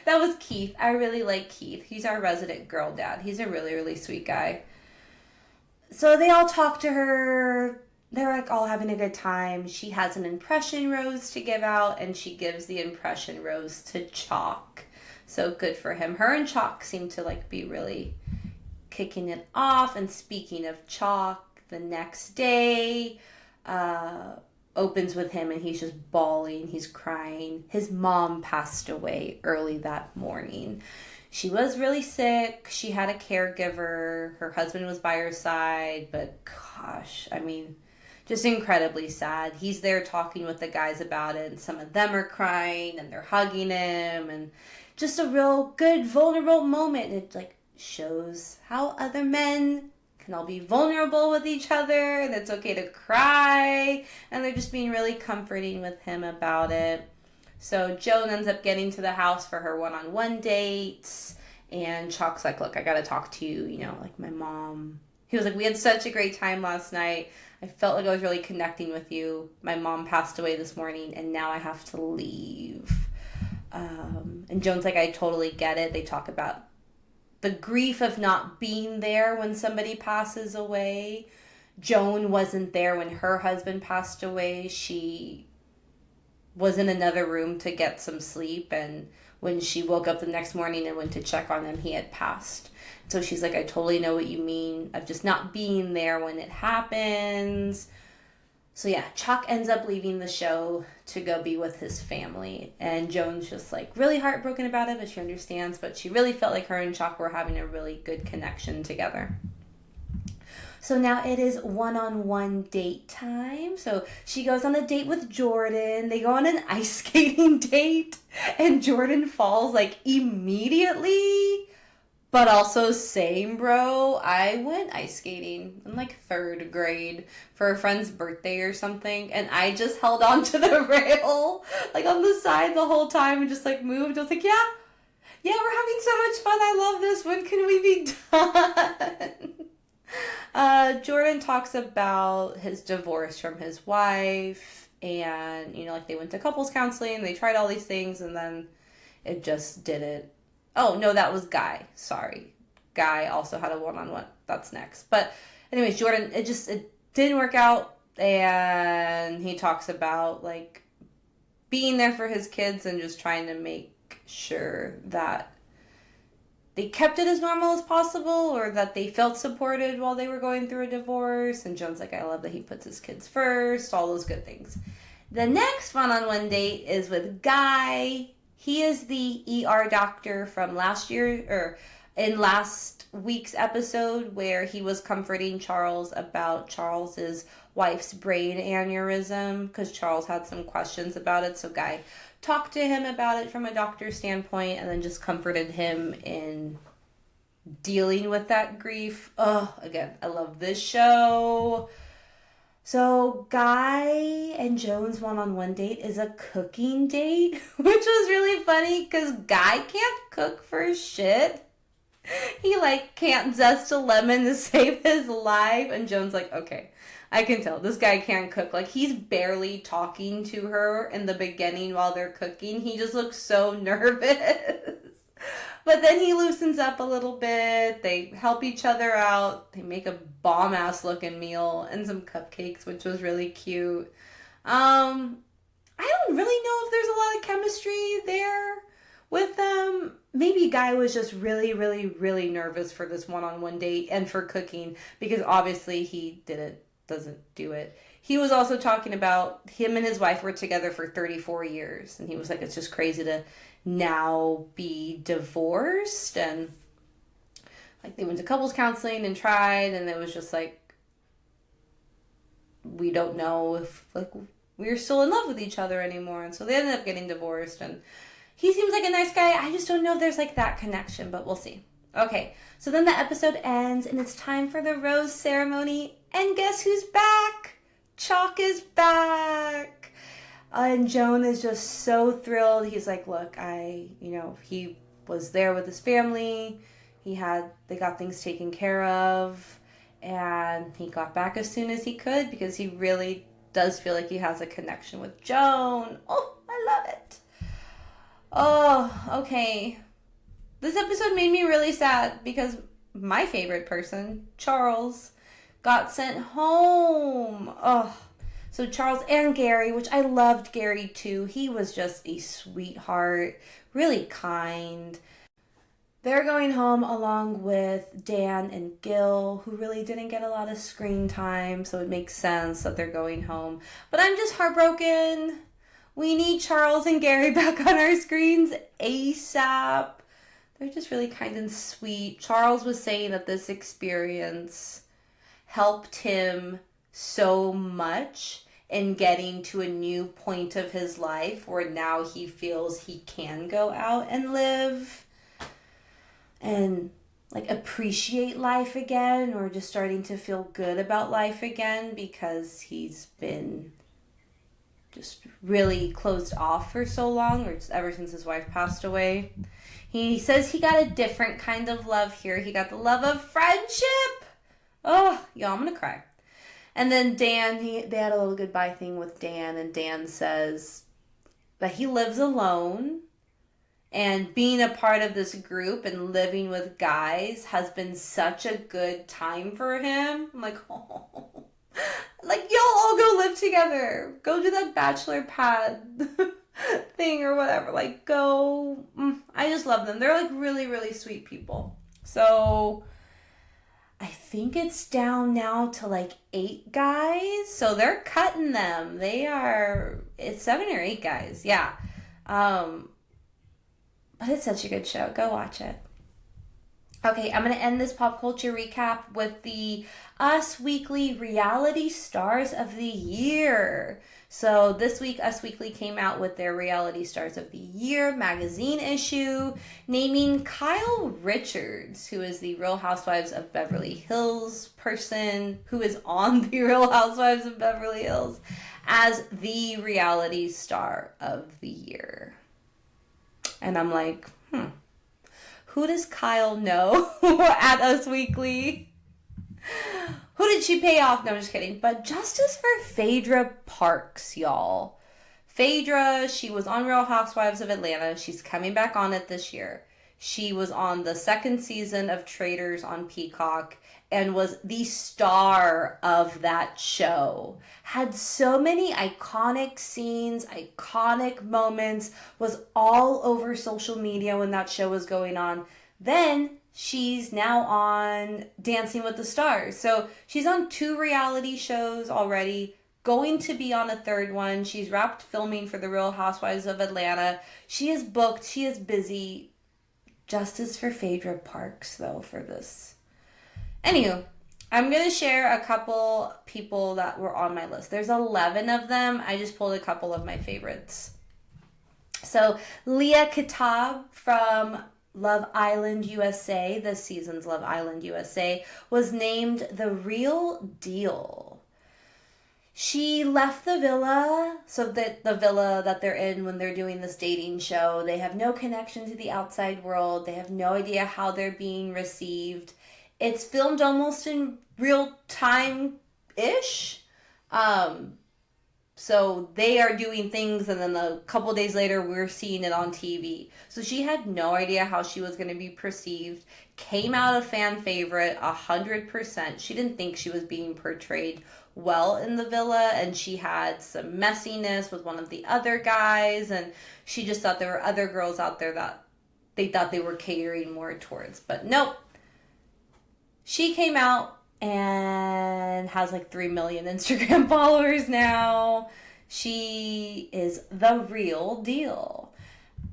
That was Keith. I really like Keith. He's our resident girl dad. He's a really, really sweet guy. So they all talk to her. They're like all having a good time. She has an impression rose to give out, and she gives the impression rose to Chalk. So good for him. Her and Chalk seem to like be really kicking it off. And speaking of Chalk, the next day opens with him, and he's just bawling. He's crying. His mom passed away early that morning. She was really sick. She had a caregiver. Her husband was by her side, but gosh, I mean, just incredibly sad. He's there talking with the guys about it, and some of them are crying, and they're hugging him, and just a real good, vulnerable moment. It like shows how other men can all be vulnerable with each other, and it's okay to cry, and they're just being really comforting with him about it. So Joan ends up getting to the house for her one-on-one dates, and Chalk's like, look, I gotta talk to you, you know, like my mom. He was like, we had such a great time last night. I felt like I was really connecting with you. My mom passed away this morning, and now I have to leave. And Joan's like, I totally get it. They talk about the grief of not being there when somebody passes away. Joan wasn't there when her husband passed away. She was in another room to get some sleep, and when she woke up the next morning and went to check on him, he had passed. So she's like, I totally know what you mean of just not being there when it happens. So yeah, Chalk ends up leaving the show to go be with his family. And Joan's just like really heartbroken about it, but she understands. But she really felt like her and Chalk were having a really good connection together. So now it is one-on-one date time. So she goes on a date with Jordan. They go on an ice skating date. And Jordan falls like immediately. But also, same, bro. I went ice skating in like 3rd grade for a friend's birthday or something. And I just held on to the rail like on the side the whole time and just like moved. I was like, yeah, we're having so much fun. I love this. When can we be done? Jordan talks about his divorce from his wife. And, you know, like they went to couples counseling. They tried all these things and then it just didn't. Oh, no, that was Guy. Sorry. Guy also had a one-on-one. That's next. But anyways, Jordan, it didn't work out. And he talks about, like, being there for his kids and just trying to make sure that they kept it as normal as possible or that they felt supported while they were going through a divorce. And Joan's like, I love that he puts his kids first. All those good things. The next one-on-one date is with Guy. He is the ER doctor from last week's episode where he was comforting Charles about Charles's wife's brain aneurysm because Charles had some questions about it. So Guy talked to him about it from a doctor's standpoint and then just comforted him in dealing with that grief. Oh, again, I love this show. So Guy and Joan's one-on-one date is a cooking date, which was really funny because Guy can't cook for shit. He like can't zest a lemon to save his life. And Joan's like, okay, I can tell this guy can't cook. Like he's barely talking to her in the beginning while they're cooking. He just looks so nervous. But then he loosens up a little bit. They help each other out. They make a bomb-ass looking meal and some cupcakes, which was really cute. I don't really know if there's a lot of chemistry there with them. Maybe Guy was just really, really, really nervous for this one-on-one date and for cooking because obviously he doesn't do it. He was also talking about him and his wife were together for 34 years. And he was like, it's just crazy to now be divorced. And like they went to couples counseling and tried. And it was just like, we don't know if like we're still in love with each other anymore. And so they ended up getting divorced, and he seems like a nice guy. I just don't know if there's like that connection, but we'll see. Okay, so then the episode ends, and it's time for the rose ceremony. And guess who's back? Chalk is back. And Joan is just so thrilled. He's like, look, he was there with his family. They got things taken care of. And he got back as soon as he could because he really does feel like he has a connection with Joan. Oh, I love it. Oh, okay. This episode made me really sad because my favorite person, Charles, got sent home. Oh, so Charles and Gary, which I loved Gary too. He was just a sweetheart, really kind. They're going home along with Dan and Gil, who really didn't get a lot of screen time, so it makes sense that they're going home. But I'm just heartbroken. We need Charles and Gary back on our screens ASAP. They're just really kind and sweet. Charles was saying that this experience helped him so much in getting to a new point of his life where now he feels he can go out and live and like appreciate life again, or just starting to feel good about life again, because he's been just really closed off for so long, or just ever since his wife passed away. He says he got a different kind of love here. He got the love of friendship. Oh, y'all, I'm gonna cry. And then Dan, they had a little goodbye thing with Dan, and Dan says that he lives alone, and being a part of this group and living with guys has been such a good time for him. I'm like, oh, like y'all all go live together. Go do that bachelor pad thing or whatever. Like go. I just love them. They're like really, really sweet people. So I think it's down now to like 8 guys. So they're cutting them. It's 7 or 8 guys. Yeah. But it's such a good show. Go watch it. Okay, I'm going to end this pop culture recap with the Us Weekly Reality Stars of the Year. So this week, Us Weekly came out with their Reality Stars of the Year magazine issue, naming Kyle Richards, who is the Real Housewives of Beverly Hills person, who is on the Real Housewives of Beverly Hills, as the Reality Star of the Year. And I'm like, who does Kyle know at Us Weekly? Who did she pay off? No, I'm just kidding. But justice for Phaedra Parks, y'all. Phaedra, she was on Real Housewives of Atlanta. She's coming back on it this year. She was on the 2nd season of Traitors on Peacock and was the star of that show. Had so many iconic scenes, iconic moments, was all over social media when that show was going on. Then she's now on Dancing with the Stars. So she's on 2 reality shows already, going to be on a 3rd one. She's wrapped filming for the Real Housewives of Atlanta. She is booked. She is busy. Justice for Phaedra Parks, though, for this. Anywho, I'm going to share a couple people that were on my list. There's 11 of them. I just pulled a couple of my favorites. So, Leah Kitab from Love Island USA, this season's Love Island USA, was named the Real Deal. She left the villa, so that the villa that they're in when they're doing this dating show, they have no connection to the outside world. They have no idea how they're being received. It's filmed almost in real time-ish. So they are doing things, and then a couple days later, we're seeing it on TV. So she had no idea how she was going to be perceived. Came out a fan favorite, 100%. She didn't think she was being portrayed well in the villa, and she had some messiness with one of the other guys, and she just thought there were other girls out there that they thought they were catering more towards. But nope. She came out and has like 3 million Instagram followers now. She is the real deal.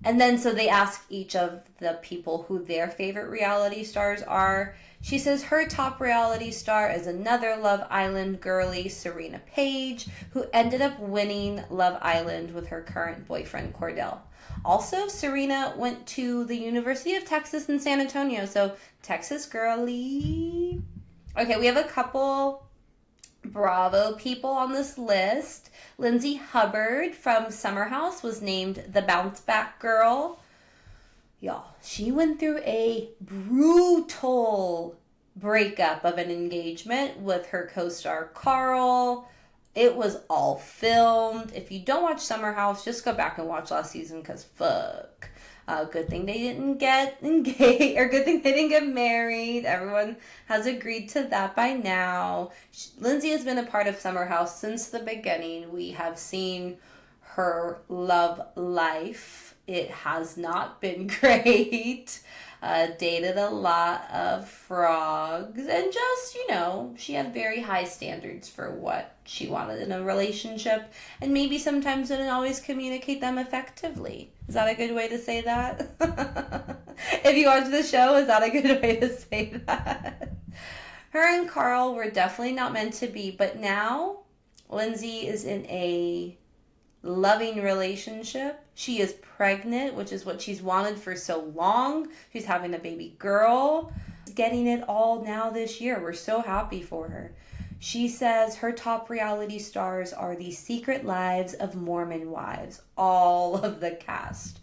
And then so they ask each of the people who their favorite reality stars are. She says her top reality star is another Love Island girly, Serena Page, who ended up winning Love Island with her current boyfriend, Cordell. Also, Serena went to the University of Texas in San Antonio, so Texas girly. Okay, we have a couple Bravo people on this list. Lindsay Hubbard from Summer House was named the Bounce Back Girl. Y'all, she went through a brutal breakup of an engagement with her co-star Carl. It was all filmed. If you don't watch Summer House, just go back and watch last season because fuck. Good thing they didn't get engaged, or good thing they didn't get married. Everyone has agreed to that by now. Lindsay has been a part of Summer House since the beginning. We have seen her love life. It has not been great. Dated a lot of frogs, and just, she had very high standards for what she wanted in a relationship, and maybe sometimes didn't always communicate them effectively. Is that a good way to say that? If you watch the show, is that a good way to say that? Her and Carl were definitely not meant to be, but now Lindsay is in a loving relationship. She is pregnant, which is what she's wanted for so long. She's having a baby girl. Getting it all now this year. We're so happy for her. She says her top reality stars are the Secret Lives of Mormon Wives. All of the cast.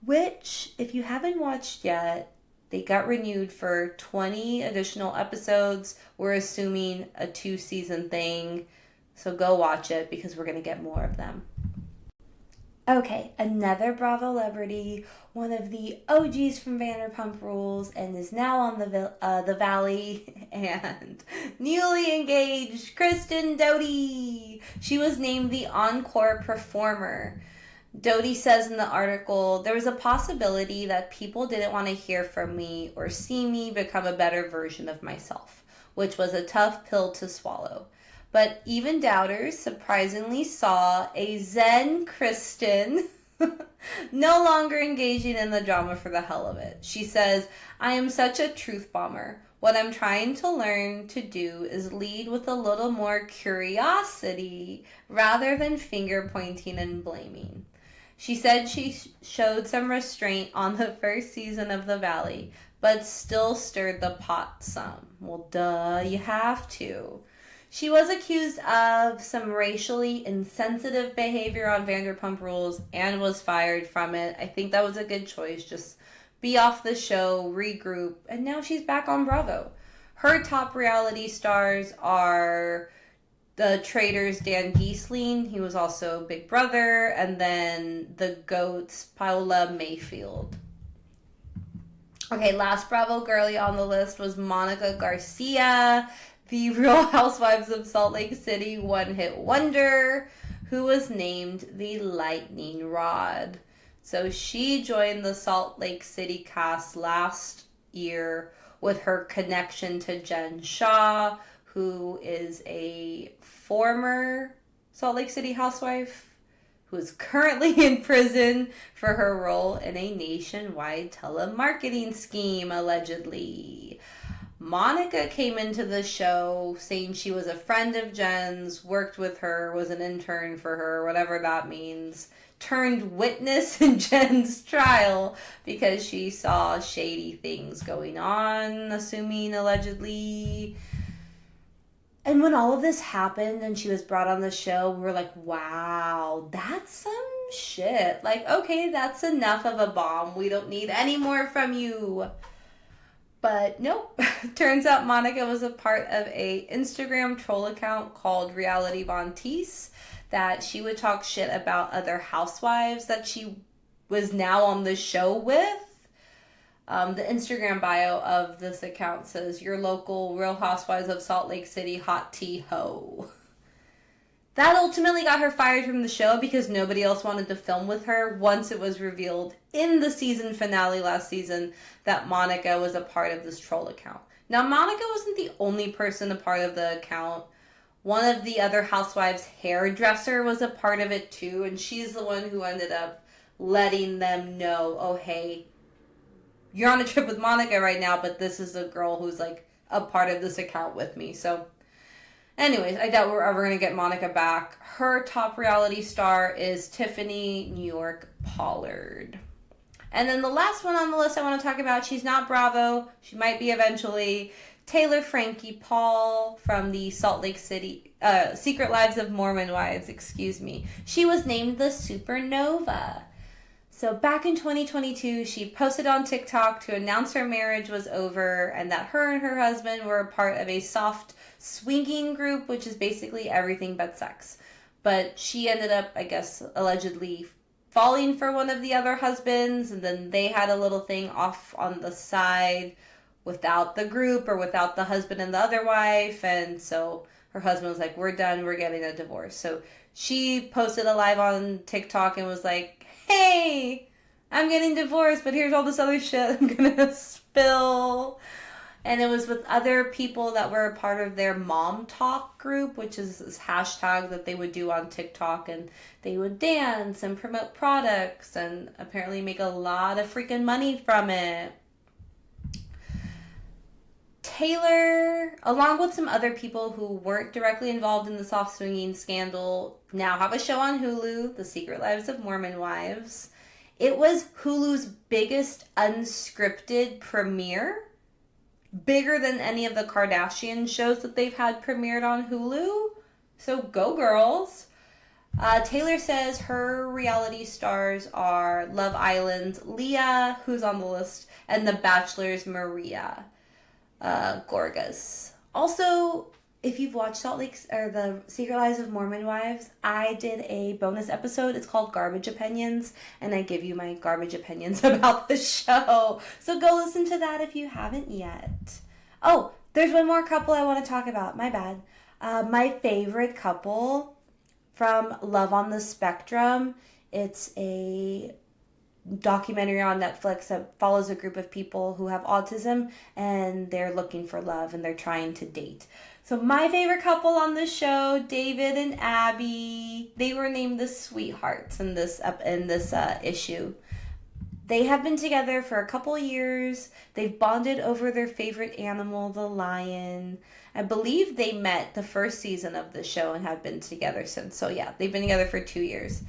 Which, if you haven't watched yet, they got renewed for 20 additional episodes. We're assuming a 2-season thing. So go watch it because we're going to get more of them. Okay, another Bravolebrity, one of the OGs from Vanderpump Rules, and is now on the Valley, and newly engaged Kristen Doty. She was named the Encore Performer. Doty says in the article, there was a possibility that people didn't want to hear from me or see me become a better version of myself, which was a tough pill to swallow. But even doubters surprisingly saw a Zen Kristen no longer engaging in the drama for the hell of it. She says, I am such a truth bomber. What I'm trying to learn to do is lead with a little more curiosity rather than finger pointing and blaming. She said she showed some restraint on the first season of The Valley, but still stirred the pot some. Well, duh, you have to. She was accused of some racially insensitive behavior on Vanderpump Rules and was fired from it. I think that was a good choice. Just be off the show, regroup, and now she's back on Bravo. Her top reality stars are the Traitors' Dan Gieseling. He was also Big Brother. And then the GOATs, Paola Mayfield. Okay, last Bravo girlie on the list was Monica Garcia, the Real Housewives of Salt Lake City one-hit wonder, who was named the Lightning Rod. So she joined the Salt Lake City cast last year with her connection to Jen Shah, who is a former Salt Lake City housewife who is currently in prison for her role in a nationwide telemarketing scheme, allegedly. Monica came into the show saying she was a friend of Jen's, worked with her, was an intern for her, whatever that means, turned witness in Jen's trial because she saw shady things going on, assuming allegedly. And when all of this happened and she was brought on the show, we were like, wow, that's some shit. Like, okay, that's enough of a bomb. We don't need any more from you. But nope. Turns out Monica was a part of a Instagram troll account called Reality Von Tease, that she would talk shit about other housewives that she was now on the show with. The Instagram bio of this account says, your local Real Housewives of Salt Lake City hot tea ho. That ultimately got her fired from the show because nobody else wanted to film with her once it was revealed in the season finale last season that Monica was a part of this troll account. Now, Monica wasn't the only person a part of the account. One of the other housewives' hairdresser was a part of it too, and she's the one who ended up letting them know, oh, hey, you're on a trip with Monica right now, but this is a girl who's like a part of this account with me. So anyways, I doubt we're ever going to get Monica back. Her top reality star is Tiffany New York Pollard. And then the last one on the list I want to talk about, she's not Bravo. She might be eventually. Taylor Frankie Paul from the Salt Lake City, Secret Lives of Mormon Wives, She was named the Supernova. So back in 2022, she posted on TikTok to announce her marriage was over and that her and her husband were a part of a soft swinging group, which is basically everything but sex. But she ended up, I guess, allegedly falling for one of the other husbands, and then they had a little thing off on the side without the group or without the husband and the other wife, and so her husband was like, we're done, we're getting a divorce. So she posted a live on TikTok and was like, hey, I'm getting divorced, but here's all this other shit I'm gonna spill. And it was with other people that were a part of their Mom Talk group, which is this hashtag that they would do on TikTok, and they would dance and promote products and apparently make a lot of freaking money from it. Taylor, along with some other people who weren't directly involved in the soft swinging scandal, now have a show on Hulu, The Secret Lives of Mormon Wives. It was Hulu's biggest unscripted premiere, bigger than any of the Kardashian shows that they've had premiered on Hulu. So go girls. Taylor says her reality stars are Love Island's Leah, who's on the list, and The Bachelor's Maria Gorgas. Also, if you've watched Salt Lake or the Secret Lives of Mormon Wives, I did a bonus episode. It's called Garbage Opinions, and I give you my garbage opinions about the show. So go listen to that if you haven't yet. Oh, there's one more couple I want to talk about. My bad. My favorite couple from Love on the Spectrum. It's a documentary on Netflix that follows a group of people who have autism and they're looking for love and they're trying to date. So my favorite couple on the show, David and Abby, they were named the sweethearts in this issue. They have been together for a couple years. They've bonded over their favorite animal, the lion. I believe they met the first season of the show and have been together since. So yeah, they've been together for 2 years.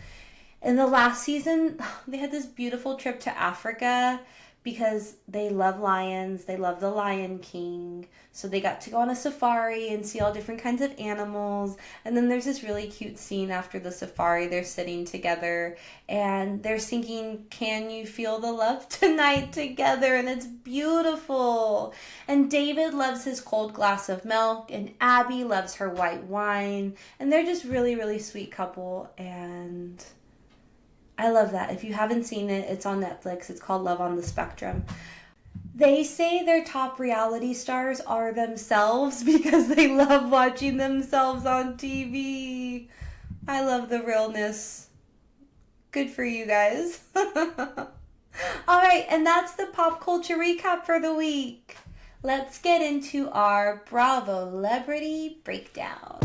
In the last season, they had this beautiful trip to Africa because they love lions. They love the Lion King. So they got to go on a safari and see all different kinds of animals. And then there's this really cute scene after the safari. They're sitting together and they're singing, "Can You Feel the Love Tonight" together. And it's beautiful. And David loves his cold glass of milk and Abby loves her white wine. And they're just really, really sweet couple. And I love that. If you haven't seen it, it's on Netflix. It's called Love on the Spectrum. They say their top reality stars are themselves because they love watching themselves on TV. I love the realness. Good for you guys. All right, and that's the pop culture recap for the week. Let's get into our Bravolebrity Breakdown.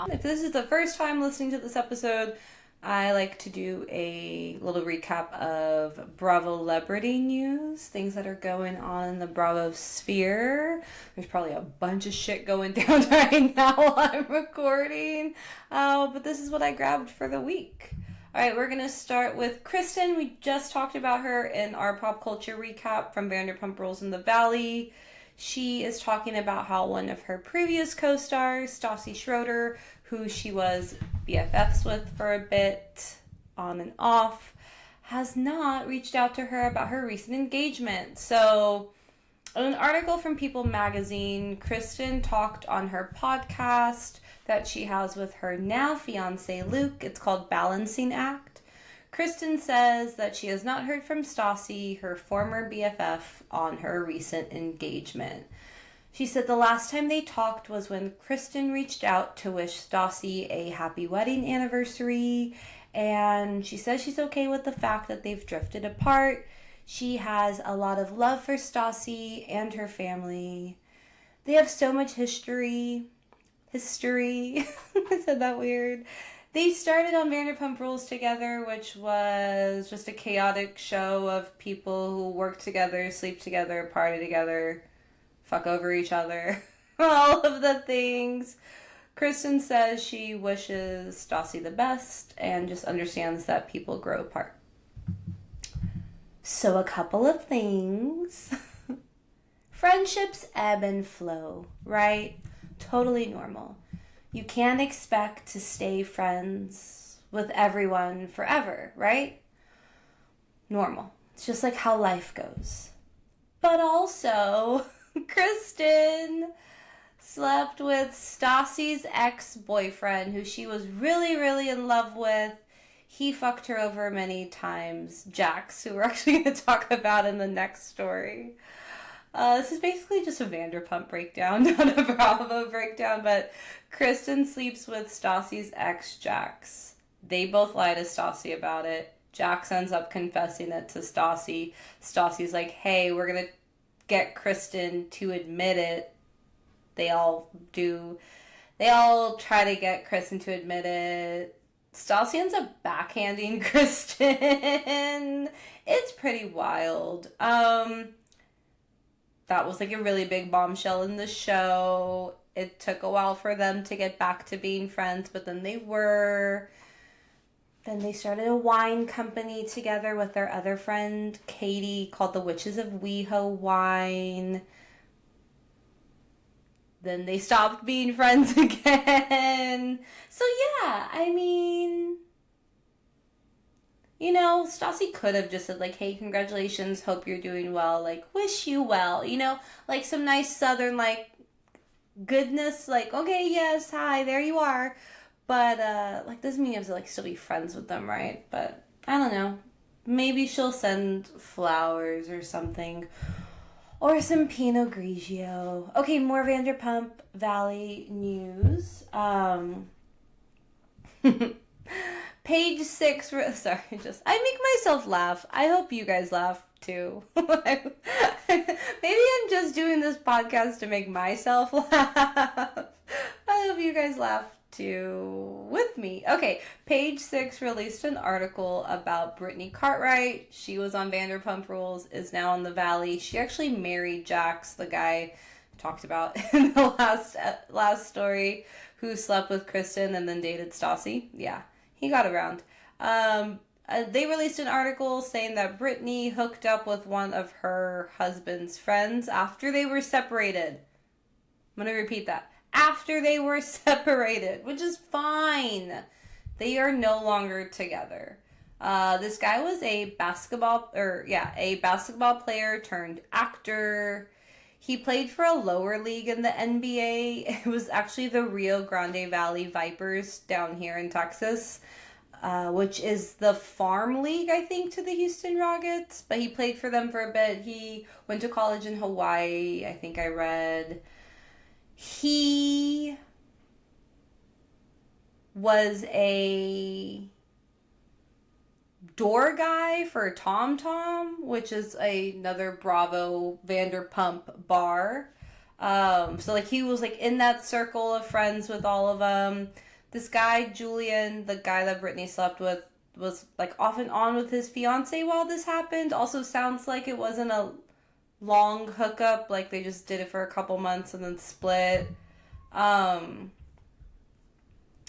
If this is the first time listening to this episode, I like to do a little recap of Bravolebrity news, things that are going on in the Bravo sphere. There's probably a bunch of shit going down right now while I'm recording, but this is what I grabbed for the week. All right, we're going to start with Kristen. We just talked about her in our pop culture recap from Vanderpump Rules in the Valley. She is talking about how one of her previous co-stars, Stassi Schroeder, who she was BFFs with for a bit, on and off, has not reached out to her about her recent engagement. So, in an article from People magazine, Kristen talked on her podcast that she has with her now fiance Luke. It's called Balancing Act. Kristen says that she has not heard from Stassi, her former BFF, on her recent engagement. She said the last time they talked was when Kristen reached out to wish Stassi a happy wedding anniversary, and she says she's okay with the fact that they've drifted apart. She has a lot of love for Stassi and her family. They have so much history. I said that weird. They started on Vanderpump Rules together, which was just a chaotic show of people who work together, sleep together, party together, fuck over each other, all of the things. Kristen says she wishes Stassi the best and just understands that people grow apart. So a couple of things. Friendships ebb and flow, right? Totally normal. You can't expect to stay friends with everyone forever, right? Normal. It's just like how life goes. But also, Kristen slept with Stassi's ex-boyfriend, who she was really, really in love with. He fucked her over many times. Jax, who we're actually going to talk about in the next story. This is basically just a Vanderpump breakdown, not a Bravo breakdown, but Kristen sleeps with Stassi's ex, Jax. They both lie to Stassi about it. Jax ends up confessing it to Stassi. Stassi's like, hey, we're going to get Kristen to admit it. They all do. They all try to get Kristen to admit it. Stassi ends up backhanding Kristen. It's pretty wild. That was like a really big bombshell in the show. It took a while for them to get back to being friends, but then they were. Then they started a wine company together with their other friend, Katie, called the Witches of WeHo Wine. Then they stopped being friends again. So yeah, I mean, you know, Stassi could have just said, like, hey, congratulations, hope you're doing well, like, wish you well, you know, like some nice southern, like, goodness, like, okay, yes, hi, there you are, but, like, doesn't mean you have to, like, still be friends with them, right? But, I don't know, maybe she'll send flowers or something, or some Pinot Grigio. Okay, more Vanderpump Valley news. Page 6, sorry, I make myself laugh. I hope you guys laugh too. Maybe I'm just doing this podcast to make myself laugh. I hope you guys laugh too with me. Okay, Page 6 released an article about Brittany Cartwright. She was on Vanderpump Rules, is now on the Valley. She actually married Jax, the guy talked about in the last story, who slept with Kristen and then dated Stassi. Yeah. He got around. They released an article saying that Brittany hooked up with one of her husband's friends after they were separated. I'm going to repeat that. After they were separated, which is fine. They are no longer together. This guy was a basketball player turned actor. He played for a lower league in the NBA. It was actually the Rio Grande Valley Vipers down here in Texas, which is the farm league, I think, to the Houston Rockets. But he played for them for a bit. He went to college in Hawaii, I think I read. He was a door guy for Tom Tom, which is another Bravo Vanderpump bar. So like he was like in that circle of friends with all of them. This guy, Julian, the guy that Brittany slept with, was like off and on with his fiance while this happened. Also sounds like it wasn't a long hookup, like they just did it for a couple months and then split. I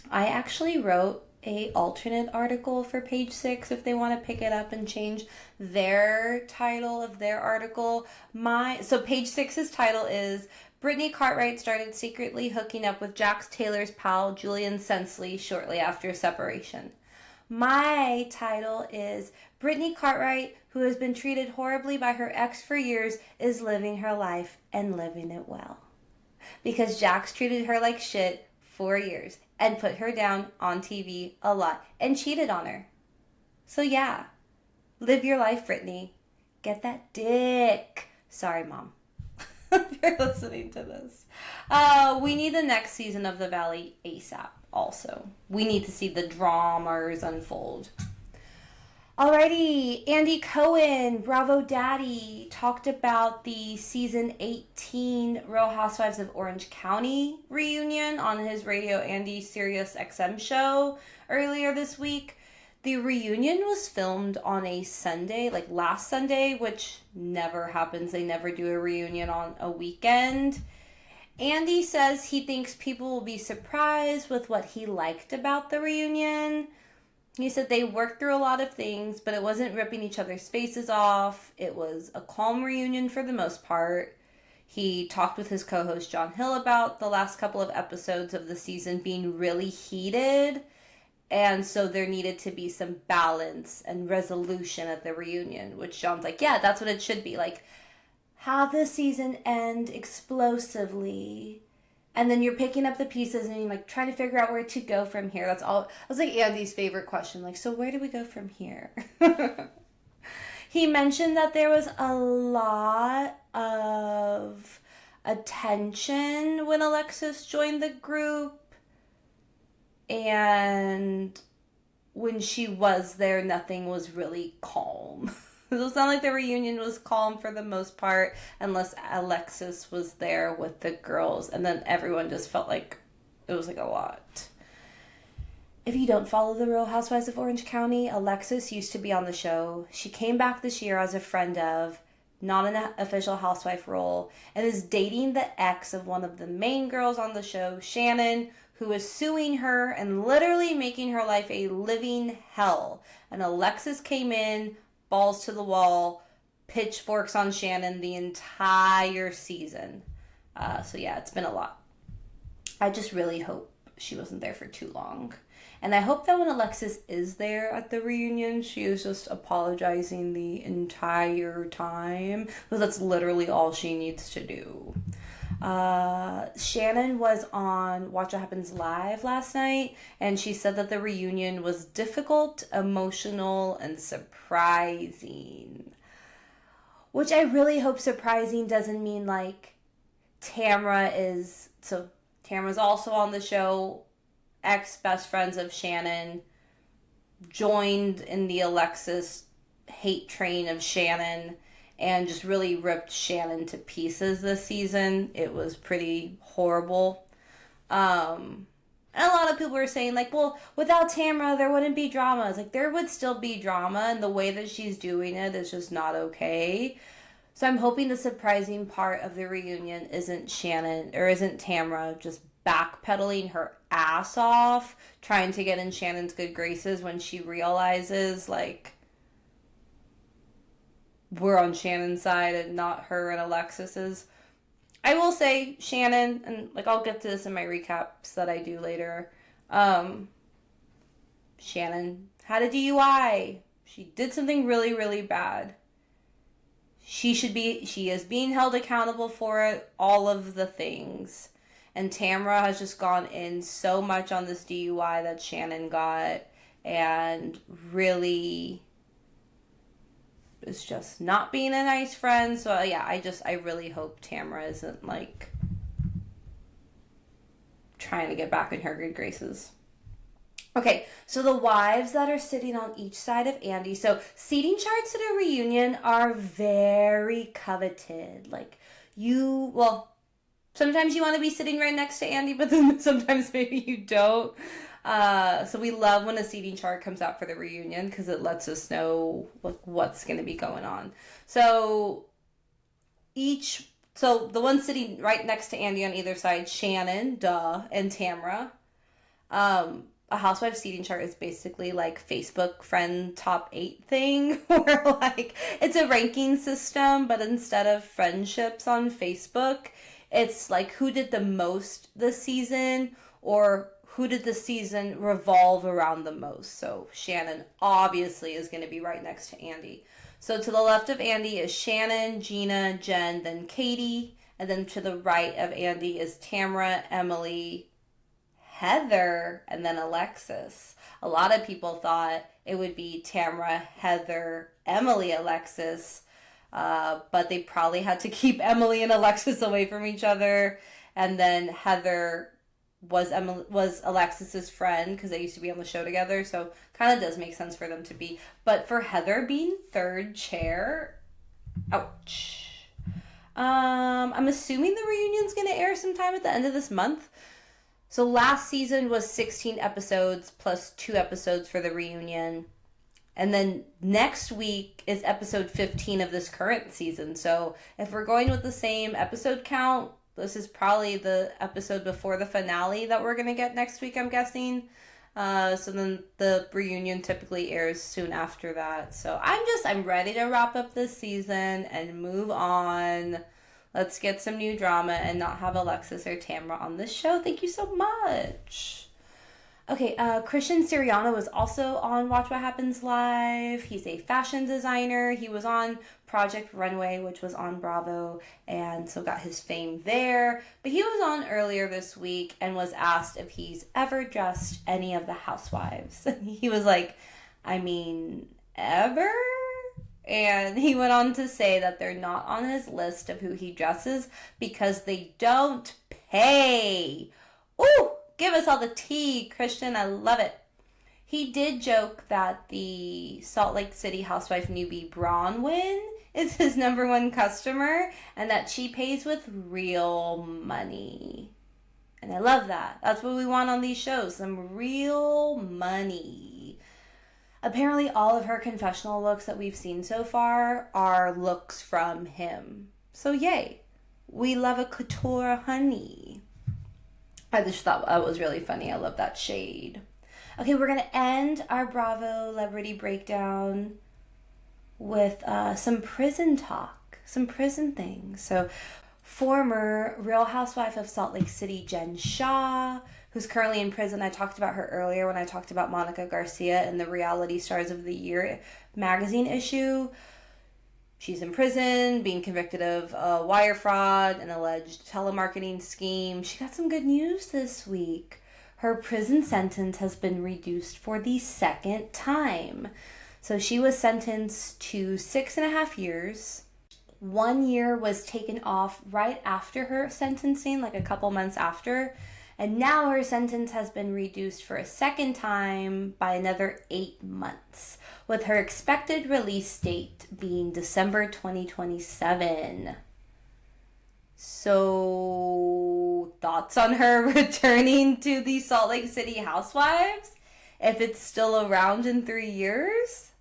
actually wrote a alternate article for Page 6 if they want to pick it up and change their title of their article. So Page 6's title is Brittany Cartwright started secretly hooking up with Jax Taylor's pal Julian Sensley shortly after separation. My title is Brittany Cartwright, who has been treated horribly by her ex for years, is living her life and living it well. Because Jax treated her like shit for years and put her down on TV a lot and cheated on her. So yeah, live your life, Brittany. Get that dick. Sorry, Mom. If you're listening to this. We need the next season of The Valley ASAP also. We need to see the dramas unfold. Alrighty, Andy Cohen, Bravo Daddy, talked about the season 18 Real Housewives of Orange County reunion on his Radio Andy Sirius XM show earlier this week. The reunion was filmed on a Sunday, like last Sunday, which never happens. They never do a reunion on a weekend. Andy says he thinks people will be surprised with what he liked about the reunion. He said they worked through a lot of things, but it wasn't ripping each other's faces off. It was a calm reunion for the most part. He talked with his co-host John Hill about the last couple of episodes of the season being really heated, and so there needed to be some balance and resolution at the reunion, which John's like, yeah, that's what it should be. Like, have the season end explosively, and then you're picking up the pieces and you're like trying to figure out where to go from here. That's all. That was like Andy's favorite question. Like, so where do we go from here? He mentioned that there was a lot of attention when Alexis joined the group. And when she was there, nothing was really calm. It was not like the reunion was calm for the most part, unless Alexis was there with the girls. And then everyone just felt like it was like a lot. If you don't follow the Real Housewives of Orange County, Alexis used to be on the show. She came back this year as a friend of, not an official housewife role, and is dating the ex of one of the main girls on the show, Shannon, who is suing her and literally making her life a living hell. And Alexis came in, balls to the wall, pitchforks on Shannon the entire season. So yeah, it's been a lot. I just really hope she wasn't there for too long. And I hope that when Alexis is there at the reunion, she is just apologizing the entire time, because that's literally all she needs to do. Shannon was on Watch What Happens Live last night, and she said that the reunion was difficult, emotional, and surprising. Which I really hope surprising doesn't mean like Tamra is... So Tamra's also on the show, ex-best friends of Shannon, joined in the Alexis hate train of Shannon, and just really ripped Shannon to pieces this season. It was pretty horrible. And a lot of people were saying, like, well, without Tamra, there wouldn't be drama. It's like, there would still be drama, and the way that she's doing it is just not okay. So I'm hoping the surprising part of the reunion isn't Shannon, or isn't Tamra just backpedaling her ass off, trying to get in Shannon's good graces when she realizes, like, we're on Shannon's side and not her and Alexis's. I will say Shannon, and like I'll get to this in my recaps that I do later. Shannon had a DUI. She did something really, really bad. She is being held accountable for it, all of the things. And Tamra has just gone in so much on this DUI that Shannon got, and really is just not being a nice friend. So yeah, I really hope Tamra isn't like trying to get back in her good graces. Okay, so the wives that are sitting on each side of Andy. So seating charts at a reunion are very coveted. Like, sometimes you want to be sitting right next to Andy, but then sometimes maybe you don't. So we love when a seating chart comes out for the reunion, because it lets us know what's going to be going on. So the one sitting right next to Andy on either side, Shannon, and Tamra. A housewife seating chart is basically like Facebook friend top 8 thing, where like it's a ranking system, but instead of friendships on Facebook, it's like who did the most this season, or who did the season revolve around the most. So Shannon obviously is going to be right next to Andy. So to the left of Andy is Shannon, Gina, Jen, then Katie. And then to the right of Andy is Tamra, Emily, Heather, and then Alexis. A lot of people thought it would be Tamra, Heather, Emily, Alexis. But they probably had to keep Emily and Alexis away from each other. And then Heather was Alexis's friend because they used to be on the show together, so kind of does make sense for them to be. But for Heather being third chair, ouch. I'm assuming the reunion's gonna air sometime at the end of this month. So last season was 16 episodes plus 2 episodes for the reunion. And then next week is episode 15 of this current season. So if we're going with the same episode count, this is probably the episode before the finale that we're going to get next week, I'm guessing. So then the reunion typically airs soon after that. So I'm ready to wrap up this season and move on. Let's get some new drama and not have Alexis or Tamra on this show. Thank you so much. Okay, Christian Siriano was also on Watch What Happens Live. He's a fashion designer. He was on Project Runway, which was on Bravo, and so got his fame there. But he was on earlier this week and was asked if he's ever dressed any of the housewives. He was like, I mean, ever? And he went on to say that they're not on his list of who he dresses because they don't pay. Ooh! Give us all the tea, Christian. I love it. He did joke that the Salt Lake City housewife newbie Bronwyn is his #1 customer and that she pays with real money. And I love that. That's what we want on these shows, some real money. Apparently all of her confessional looks that we've seen so far are looks from him. So yay. We love a couture honey. I just thought that was really funny. I love that shade. Okay, we're going to end our Bravolebrity Breakdown with some prison talk, some prison things. So, former Real Housewife of Salt Lake City, Jen Shah, who's currently in prison. I talked about her earlier when I talked about Monica Garcia in the Reality Stars of the Year magazine issue. She's in prison, being convicted of wire fraud, an alleged telemarketing scheme. She got some good news this week. Her prison sentence has been reduced for the second time. So she was sentenced to 6.5 years. 1 year was taken off right after her sentencing, like a couple months after. And now her sentence has been reduced for a second time by another 8 months, with her expected release date being December 2027. So, thoughts on her returning to the Salt Lake City Housewives? If it's still around in 3 years?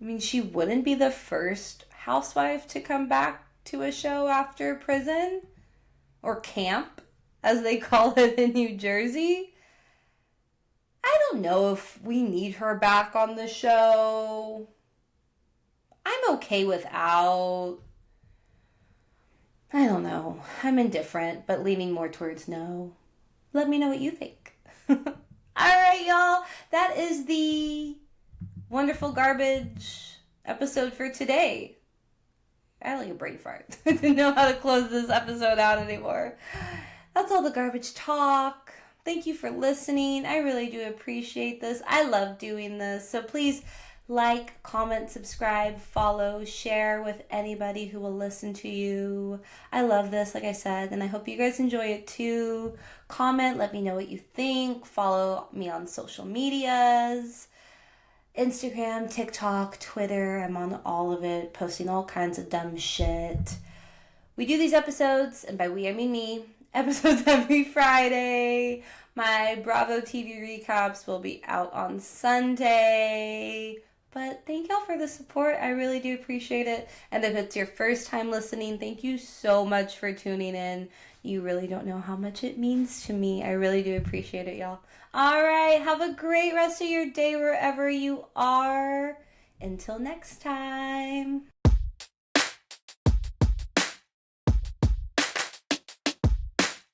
I mean, she wouldn't be the first housewife to come back to a show after prison or camp, as they call it in New Jersey. I don't know if we need her back on the show. I'm okay without. I don't know. I'm indifferent, but leaning more towards no. Let me know what you think. All right, y'all. That is the wonderful garbage episode for today. I had like a brain fart. I didn't know how to close this episode out anymore. That's all the garbage talk. Thank you for listening. I really do appreciate this. I love doing this. So please like, comment, subscribe, follow, share with anybody who will listen to you. I love this, like I said, and I hope you guys enjoy it too. Comment, let me know what you think. Follow me on social medias. Instagram, TikTok, Twitter. I'm on all of it, posting all kinds of dumb shit. We do these episodes, and by we I mean me, episodes every Friday. My Bravo TV recaps will be out on Sunday. But thank y'all for the support. I really do appreciate it. And if it's your first time listening, thank you so much for tuning in. You really don't know how much it means to me. I really do appreciate it, y'all. All right. Have a great rest of your day wherever you are. Until next time.